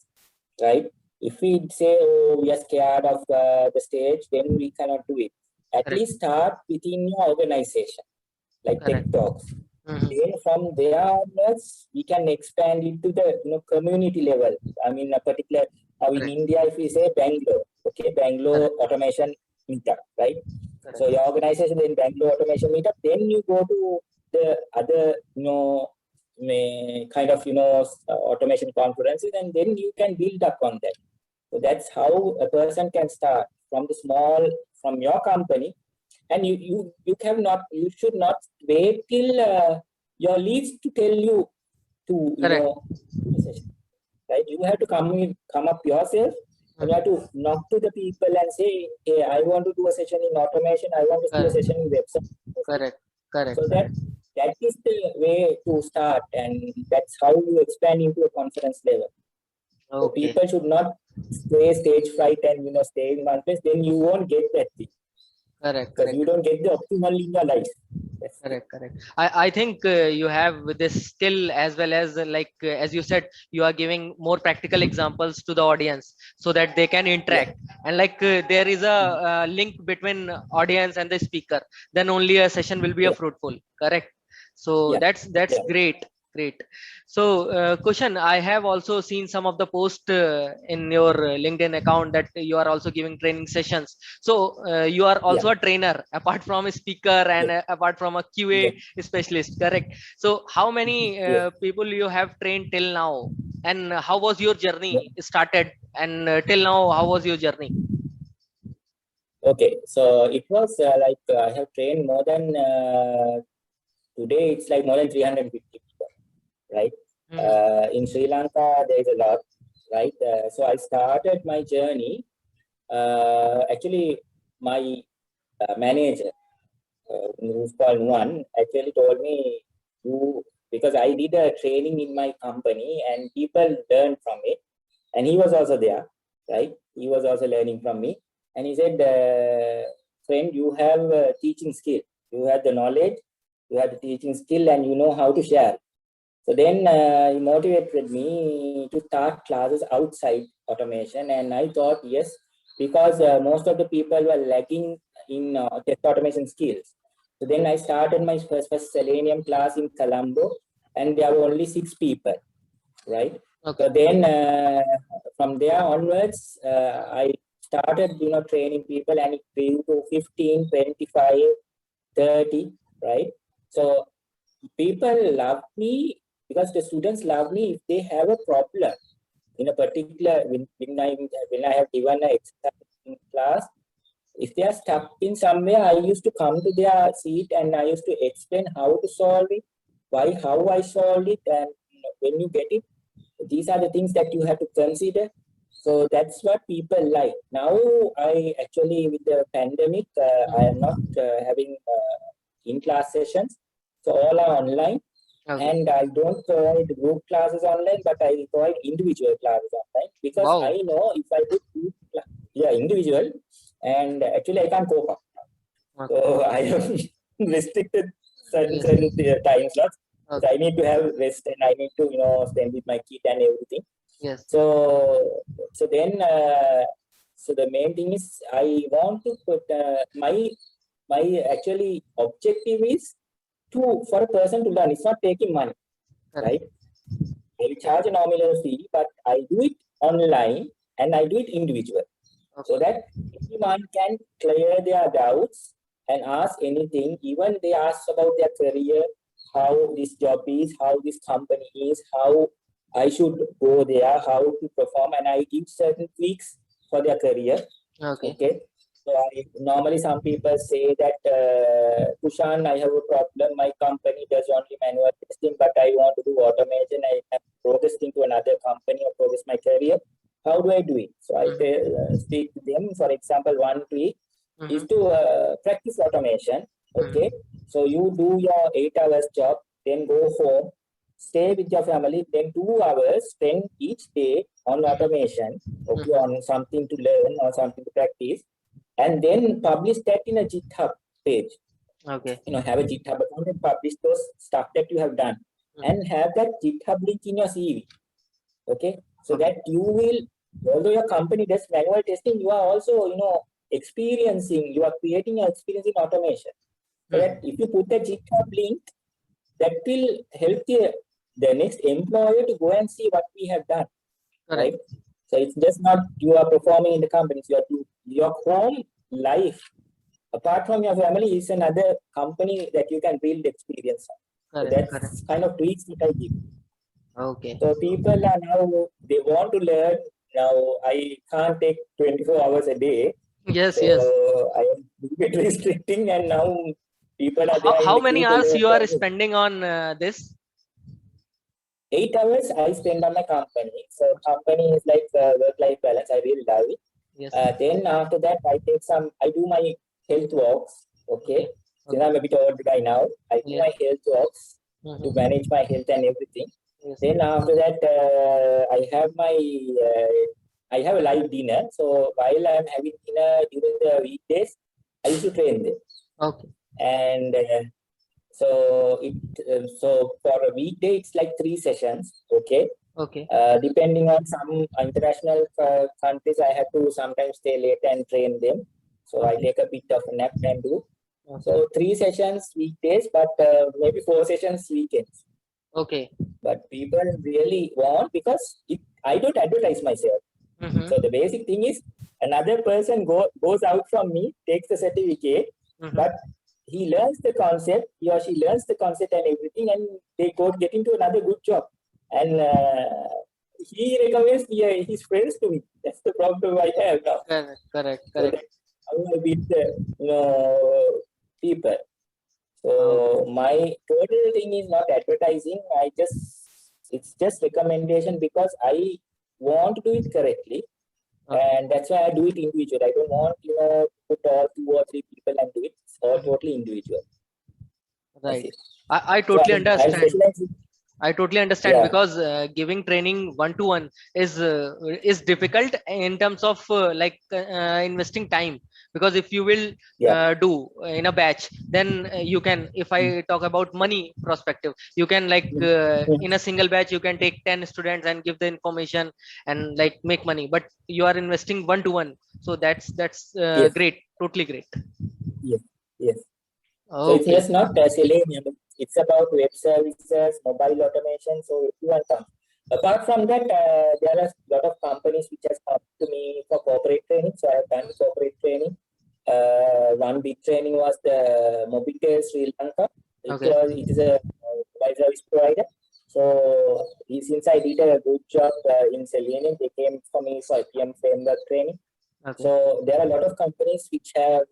right? If we say, oh, we are scared of the stage, then we cannot do it. At least start within your organization, like Tech Talks. Then from there onwards, we can expand it to the community level. I mean, a particular, in India, if we say Bangalore, okay, Bangalore Automation Meetup, right? So your organization in Bangalore Automation Meetup, then you go to the other, kind of, automation conferences, and then you can build up on that. So that's how a person can start from your company. And you should not wait till your leads to tell you to right. You have to come up yourself. You have to knock to the people and say, hey, I want to do a session in automation. I want to do a session in website. So that is the way to start, and that's how you expand into a conference level. So people should not stay stage fright and stay in one place. Then you won't get that thing. Because you don't get the optimal in your life. Correct. I think you have this skill as well as as you said, you are giving more practical examples to the audience so that they can interact. And there is a link between audience and the speaker. Then only a session will be a fruitful. Correct. So that's great. Great. So, Kushan, I have also seen some of the posts in your LinkedIn account that you are also giving training sessions. So, you are Yeah, also a trainer, apart from a speaker and yes, apart from a yes, QA specialist, correct? So, how many yes. people you have trained till now, and how was your Yeah. journey started, and till now, how was your journey? Okay, so it was I have trained more than today. It's like more than 350 people, right? Hmm. In Sri Lanka, there is a lot, right? So I started my journey. Actually, my manager, who's called One, actually told me to, because I did a training in my company and people learned from it, and he was also there, right? He was also learning from me, and he said, "Friend, you have teaching skill. You have the knowledge, you have the teaching skill, and you know how to share." So then he motivated me to start classes outside automation, and I thought yes, because most of the people were lacking in test automation skills. So then I started my first Selenium class in Colombo, and there were only 6 people, right? So Okay. then from there onwards, I started, training people, and it grew to 15, 25, 30, right? So people love me because the students love me if they have a problem in a particular, when I have given an exercise in class, if they are stuck in somewhere, I used to come to their seat and I used to explain how to solve it, how I solved it, and when you get it, these are the things that you have to consider. So that's what people like. Now, I actually, with the pandemic, I am not having in-class sessions. So all are online. Okay. And I don't provide group classes online, but I provide individual classes online because Wow. I know if I do individual, and actually I can't cope up. Okay. So I am restricted certain Yes. certain time slots. So Okay. I need to have rest and I need to spend with my kid and everything. Yes. So then so the main thing is I want to put my actually objective is to for a person to learn. It's not taking money, Correct. right? I will charge a nominal fee, but I do it online and I do it individual so Okay. that anyone can clear their doubts and ask anything. Even they ask about their career, how this job is, how this company is, how I should go there, how to perform, and I give certain tweaks for their career. Okay. Okay. So normally some people say that, Kushan, I have a problem. My company does only manual testing, but I want to do automation. I am progressing to another company or progress my career. How do I do it? So I speak to them. For example, one tweak is Mm-hmm. to practice automation. Okay. Mm-hmm. So you do your 8 hours job, then go home, stay with your family, then 2 hours spend each day on automation, okay, Mm-hmm. on something to learn or something to practice, and then publish that in a GitHub page. Okay. Have a GitHub account and publish those stuff that you have done, Mm-hmm. and have that GitHub link in your CV. Okay, so Okay. that you will, although your company does manual testing, you are also, you are creating an experience in automation. So that Mm-hmm. if you put a GitHub link, that will help the next employer to go and see what we have done, right? Correct. So it's just not you are performing in the company. So your home life, apart from your family, is another company that you can build experience on. So Correct. Correct. that's kind of tweaks that I give. Okay. So people are now, they want to learn. Now I can't take 24 hours a day. Yes. So Yes. I am a bit restricting, and now people are there in How the many queue to hours learn you are from me. spending on this? 8 hours I spend on my company. So company is like work-life balance. I really love it. Yes. Then after that, I do my health walks. Okay. Okay. Since Okay. I'm a bit old guy now, I do Yes. my health walks to Mm-hmm. manage my health and everything. Yes. Then after that, I have a live dinner. So while I'm having dinner during the weekdays, I used to train them. Okay. And so for a weekday, it's like 3 sessions. Okay. Okay. Depending on some international countries, I have to sometimes stay late and train them. So I Okay. take a bit of a nap and do. Okay. So 3 sessions weekdays, but maybe 4 sessions weekends. Okay. but people really want because I don't advertise myself. Mm-hmm. So the basic thing is another person goes out from me, takes the certificate, Mm-hmm. but he learns the concept, he or she learns the concept and everything, and they get into another good job. And he recommends his friends to me. That's the problem I have now. Correct. So that's how I beat the people. So my total thing is not advertising. It's just recommendation because I want to do it correctly. And that's why I do it individual. I don't want, put all 2 or 3 people and do it. It's all totally individual. Right. I So totally I'll understand. specialize in, I totally understand because giving training one-to-one is difficult in terms of investing time, because if you will do in a batch, then you can, if I talk about money perspective, you can in a single batch you can take 10 students and give the information and like make money, but you are investing one-to-one, so that's yes, great, totally great. yes, yes. So it's Okay. just not Selenium. It's about web services, mobile automation. So everyone comes. Apart from that, there are a lot of companies which has come to me for corporate training. So I have done corporate training. One big training was the Mobitel Sri Lanka. Okay. It is a mobile service provider. So since I did a good job in Selenium, they came for me for PM framework training. Okay. So there are a lot of companies which have,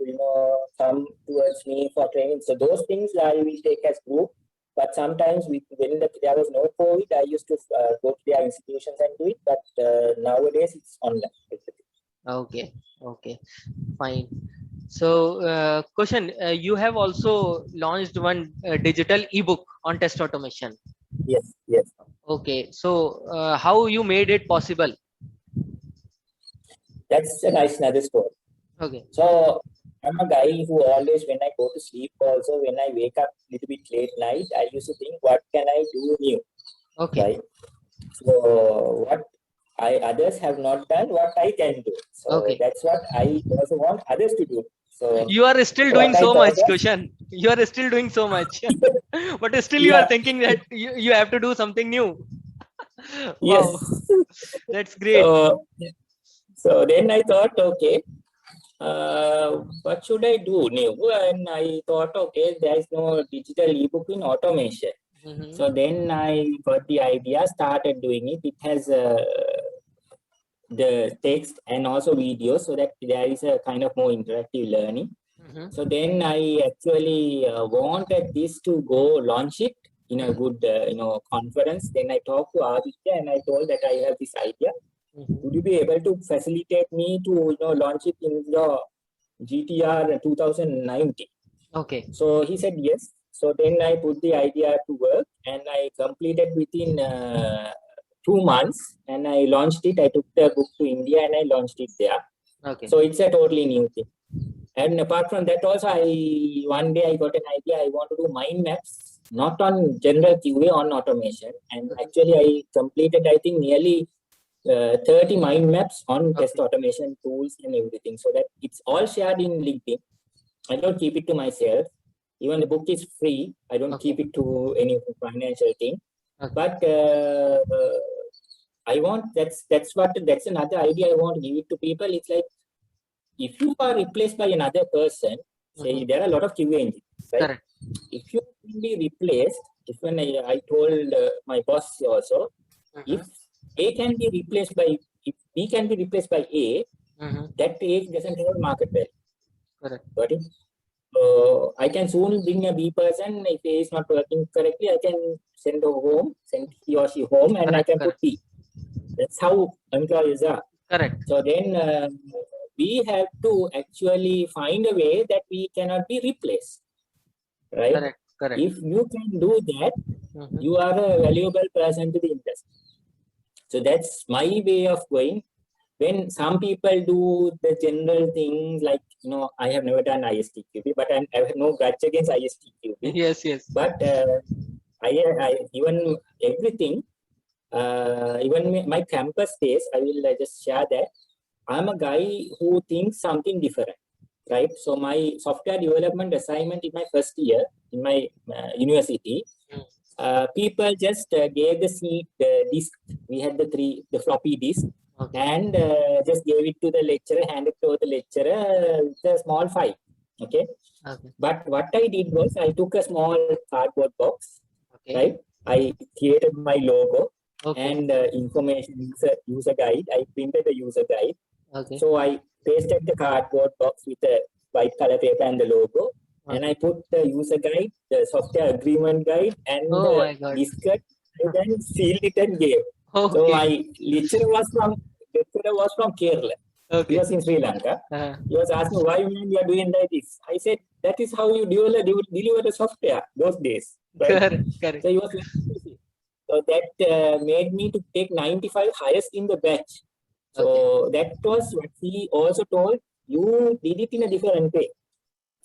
come towards me for training. So those things I will take as group. But sometimes when there was no COVID, I used to go to their institutions and do it. But nowadays it's online. Okay. Okay. Fine. So, question: you have also launched one digital ebook on test automation. Yes, yes. Okay. So, how you made it possible? That's a nice another story. Okay. So I'm a guy who always, when I go to sleep, also when I wake up a little bit late night, I used to think, what can I do new? Okay. Right? So what others have not done, what I can do. So Okay. that's what I also want others to do. So You are still doing what I so thought much, was, Kushan. You are still doing so much, but still you are yeah, thinking that you have to do something new. Wow, yes. that's great. So then I thought, okay, what should I do new? And I thought, okay, there is no digital ebook in automation. Mm-hmm. So then I got the idea, started doing it. It has the text and also video, so that there is a kind of more interactive learning. Mm-hmm. So then I actually wanted this to go launch it in a good, conference. Then I talked to Aditya and I told that I have this idea. Would you be able to facilitate me to, launch it in your GTR 2019? Okay. So he said yes. So then I put the idea to work and I completed within 2 months and I launched it. I took the book to India and I launched it there. Okay. So it's a totally new thing. And apart from that also, one day I got an idea. I want to do mind maps, not on general QA, on automation. And actually I completed, I think, nearly 30 mind maps on test automation tools and everything. So that it's all shared in LinkedIn. I don't keep it to myself. Even the book is free. I don't keep it to any financial thing. But I want, that's another idea I want to give it to people. It's like, if you are replaced by another person, say there are a lot of QA engineers, right? Correct. If you can be replaced, if when I told my boss also, if A can be replaced by, if B can be replaced by A, that A doesn't have market value. Correct. Got it? So I can soon bring a B person. If A is not working correctly, I can send he or she home, and I can put B. That's how employees are. Correct. So then we have to actually find a way that we cannot be replaced, right? Correct. If you can do that, you are a valuable person to the industry. So that's my way of going. When some people do the general things like, I have never done ISTQB, but I have no grudge against ISTQB. Yes. But I even everything, even my campus days, I will just share that. I'm a guy who thinks something different, right? So my software development assignment in my first year in my university, people just gave the disk. We had the floppy disk, Okay. and just gave it to the lecturer, handed it to the lecturer with a small file. Okay. Okay. But what I did was I took a small cardboard box, Okay. right? I created my logo Okay. and information user guide. I printed the user guide. Okay. So I pasted the cardboard box with a white color paper and the logo, and I put the user guide, the software agreement guide, and Oh the my God. diskette, and then sealed it and gave. So Okay. my lecturer was from Kerala. He Okay. was in Sri Lanka. He was asking why you are doing like this. I said that is how you deliver the software those days, right? Correct. Correct. So he was very busy. So that made me to take 95 highest in the batch. So Okay. that was what he also told. You did it in a different way.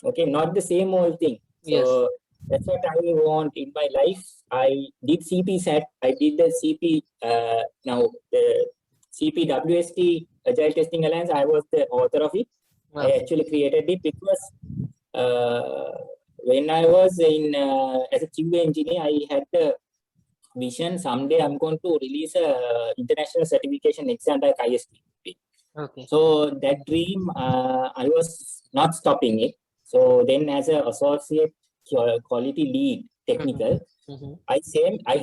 Okay, not the same old thing. Yes. So that's what I want in my life. I did CP SAT. I did the CP now the CPWST Agile Testing Alliance. I was the author of it. I Okay. actually created it because when I was in as a QA engineer, I had the vision someday I'm going to release a international certification exam like IST. Okay. So that dream, I was not stopping it. So then, as an associate quality lead technical, I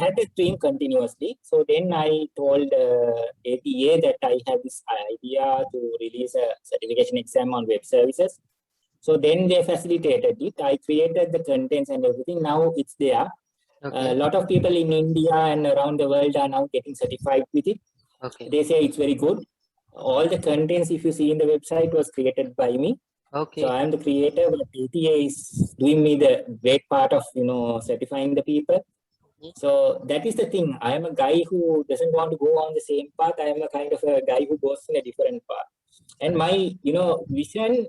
had that dream continuously. So then I told ATA that I have this idea to release a certification exam on web services. So then they facilitated it. I created the contents and everything. Now it's there. A lot of people in India and around the world are now getting certified with it. Okay. They say it's very good. All the contents, if you see in the website, was created by me. Okay. So I am the creator, but ATA is doing me the great part of certifying the people. So that is the thing. I am a guy who doesn't want to go on the same path. I am a kind of a guy who goes in a different path. And my vision,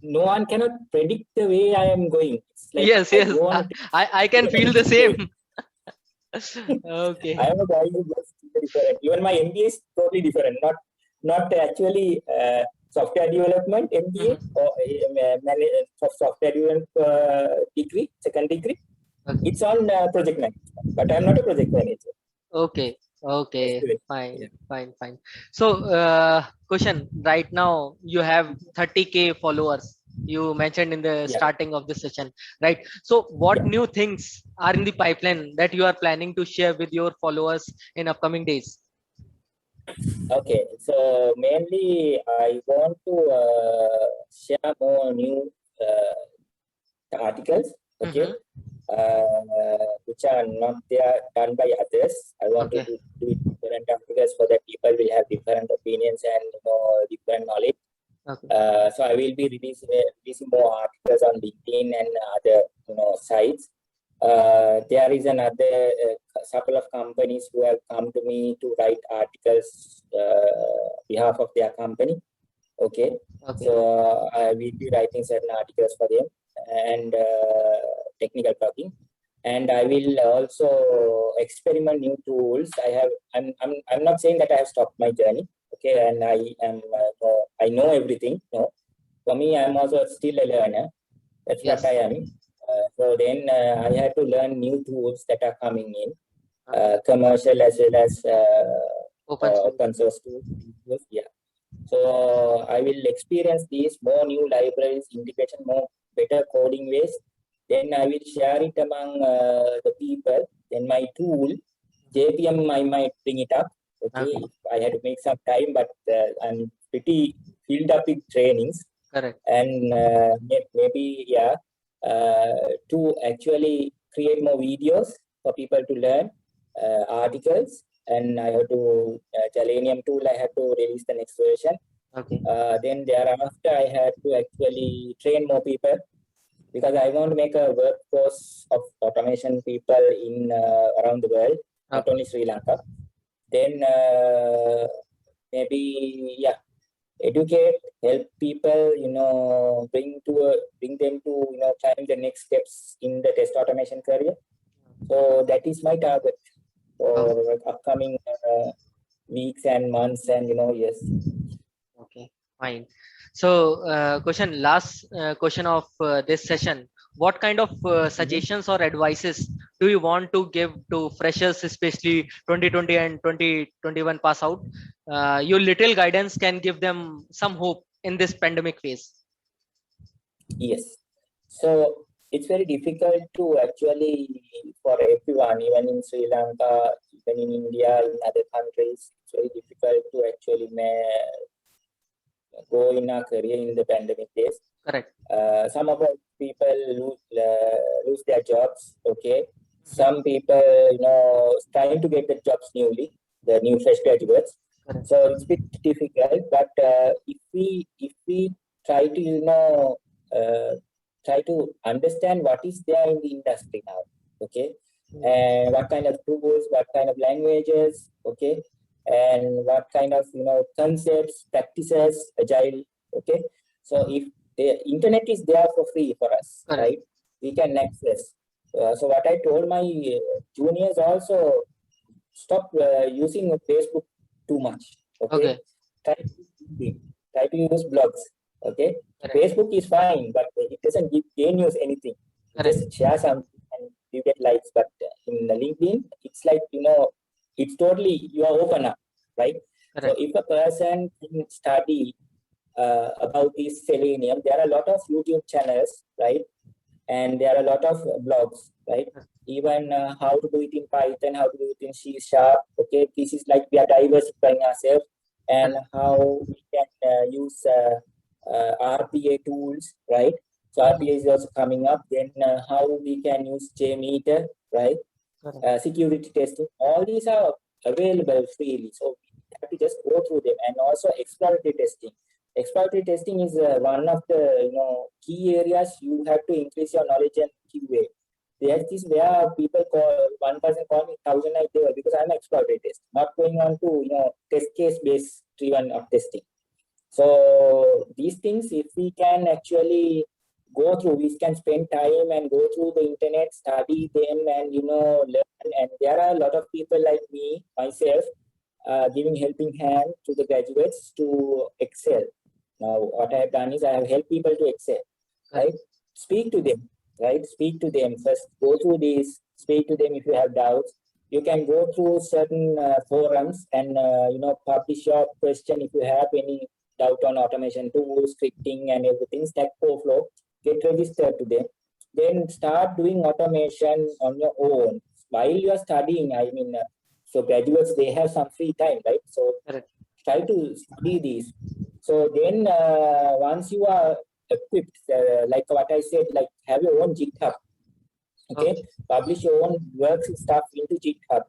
no one cannot predict the way I am going. It's like Yes. I Yes. go on I can feel the same. Okay. I am a guy who goes different. Even my MBA is totally different. Not actually software development MBA or software development degree, second degree. Okay. It's on project management, but I'm not a project manager. Okay. That's Okay. good. Fine. Yeah. Fine. Fine. So, question. Right now, you have 30K followers. You mentioned in the Yeah. starting of the session, right? So, what Yeah. new things are in the pipeline that you are planning to share with your followers in upcoming days? Okay. So mainly, I want to share more new articles. Okay. Which are not there done by others. I want to Okay. do it different articles so that people will have different opinions and different knowledge. Okay. So I will be releasing more articles on LinkedIn and other sites. There is another couple of companies who have come to me to write articles behalf of their company. Okay. Okay. So I will be writing certain articles for them and technical talking. And I will also experiment new tools. I'm not saying that I have stopped my journey. Okay, and I know everything. No, for me, I'm also still a learner. That's what I Yes. am. So then I had to learn new tools that are coming in, Okay. commercial as well as Open source. open source tools. Yeah. So I will experience these more new libraries, integration, more better coding ways. Then I will share it among the people. Then my tool, JPM, I might bring it up. Okay, Okay. I had to make some time, but I'm pretty filled up with trainings. Correct. And maybe, yeah, to actually create more videos for people to learn, articles. And I have to, Selenium tool, I have to release the next version. Okay. Then thereafter, I had to actually train more people because I want to make a workforce of automation people in around the world, not Okay. only Sri Lanka. Then maybe, yeah, educate, help people, bring them to, climb the next steps in the test automation career. So that is my target Oh, for upcoming weeks and months and years. okay. Fine. So, last question of this session. What kind of Mhm. suggestions or advices do you want to give to freshers, especially 2020 and 2021 pass out? Your little guidance can give them some hope in this pandemic phase. Yes. So it's very difficult to actually, for everyone, even in Sri Lanka, even in India, in other countries, it's very difficult to actually go in a career in the pandemic days. Correct. Some of the people lose their jobs. Okay. Some people, trying to get the jobs newly, the new fresh graduates. Correct. So it's a bit difficult. But if we try to, try to understand what is there in the industry now. Okay. And what kind of tools, what kind of languages. Okay. And what kind of concepts, practices, agile. Okay. So if the internet is there for free for us, Correct. right? We can access. So what I told my juniors also, stop using Facebook too much. Okay. Try to use blogs. Okay. Correct. Facebook is fine, but it doesn't gain you anything. Just share something and you get likes. But in LinkedIn, it's like it's totally you are open up, right? Correct. So if a person can study about this selenium, there are a lot of YouTube channels, right? And there are a lot of blogs, right? Even how to do it in Python, how to do it in C#. Okay, this is like we are diversifying ourselves, and how we can use RPA tools, right? So RPA is also coming up. Then how we can use JMeter, right? Security testing. All these are available freely. So we have to just go through them, and also exploratory testing. Exploratory testing is one of the key areas you have to increase your knowledge and QA. There's this where people one person call me 1,000 I do because I'm exploratory test, not going on to test case based driven of testing. So these things, if we can actually go through, we can spend time and go through the internet, study them, and learn. And there are a lot of people like me, myself, giving helping hand to the graduates to excel. Now, what I have done is I have helped people to excel, right? Speak to them, right? Speak to them first. Go through this. Speak to them if you have doubts. You can go through certain forums and publish your question if you have any doubt on automation tools, scripting, and everything. Stack Overflow. Get registered to them. Then start doing automation on your own while you are studying. I mean, so graduates, they have some free time, right? So try to study these. So then once you are equipped, like what I said, like have your own GitHub. Okay, publish your own works and stuff into GitHub.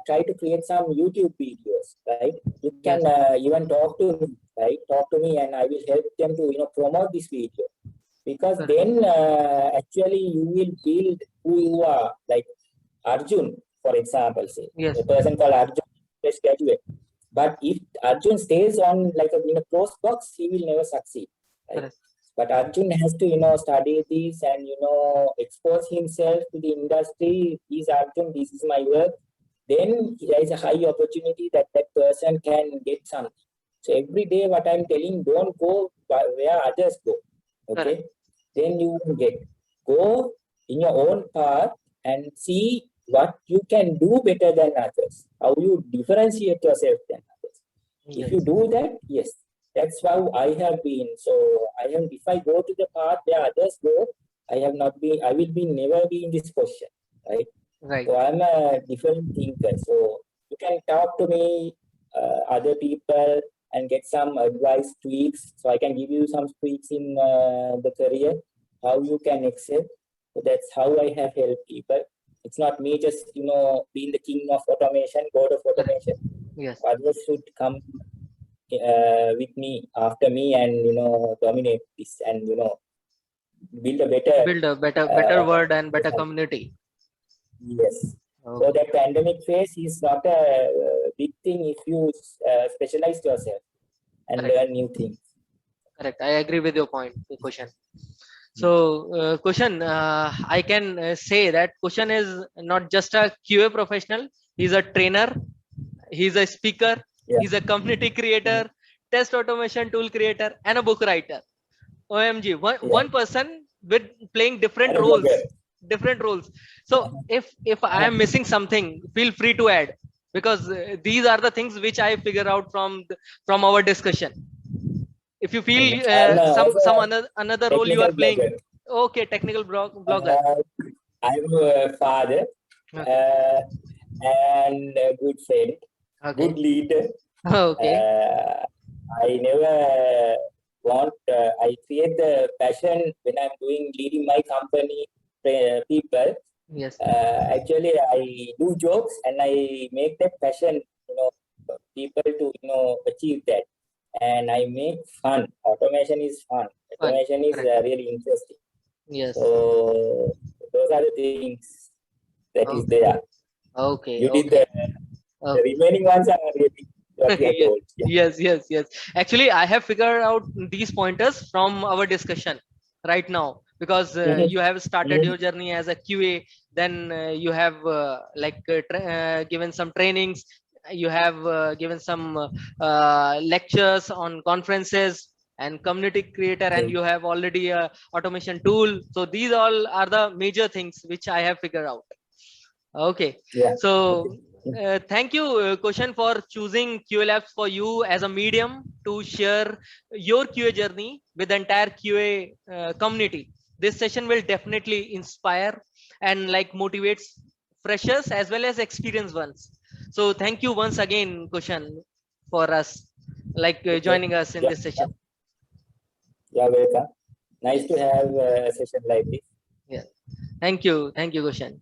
Try to create some YouTube videos, right? You can even talk to me, right? Talk to me, and I will help them to promote this video. Because then actually you will build who you are, like Arjun, for example, say a person called Arjun, fresh graduate. But if Arjun stays on like in a closed box, he will never succeed. Right? But Arjun has to study this and expose himself to the industry. He's Arjun, this is my work. Then there is a high opportunity that person can get something. So every day, what I'm telling, don't go where others go. Okay, then you will go in your own path and see what you can do better than others, how you differentiate yourself than others. If you do that, yes, that's how I have been. So if I go to the path where others go, I will never be in this position, right? So I'm a different thinker. So you can talk to me, other people, and get some advice, tweaks. So I can give you some tweaks in the career, how you can excel. So that's how I have helped people. It's not me just, being the king of automation, god of automation. Yes. Others should come with me, after me, and, dominate this and, build a better world and better community. Yes. Okay. So that pandemic phase is not a big thing if you specialize yourself and learn new things. Correct. I agree with your point, Kushan. So, Kushan, I can say that Kushan is not just a QA professional. He's a trainer. He's a speaker. He's a community creator, test automation tool creator, and a book writer. OMG, one person with playing different roles different roles. So if I am missing something, feel free to add, because these are the things which I figure out from from our discussion. If you feel I'm also some a another role you are technical playing, blogger. okay, technical blogger. Uh, I'm a father Okay. uh, and a good friend, Okay. good leader. Okay. Uh, I never want, I create the passion when I'm doing leading my company people. Yes. Actually, I do jokes and I make that passion, people to, achieve that. And I make fun. Automation is fun. Fun. Automation is Correct. really interesting. Yes. So those are the things that is Okay. there. Okay. You did Okay. the Okay. remaining ones are really what you have Yes, told. Yeah. yes. Actually, I have figured out these pointers from our discussion right now, because Mhm. you have started Mhm. your journey as a QA, then you have given some trainings, you have given some lectures on conferences and community creator, and you have already a automation tool. So these all are the major things which I have figured out. Okay, Yeah. Okay. so thank you, Kushan, for choosing QA Labs for you as a medium to share your QA journey with the entire QA community. This session will definitely inspire and like motivates freshers as well as experienced ones. So thank you once again, Kushan, for us like Okay. joining us in Yeah. this session. Yeah. Welcome. Nice to Yes, have a session like this. yeah. Thank you, Kushan.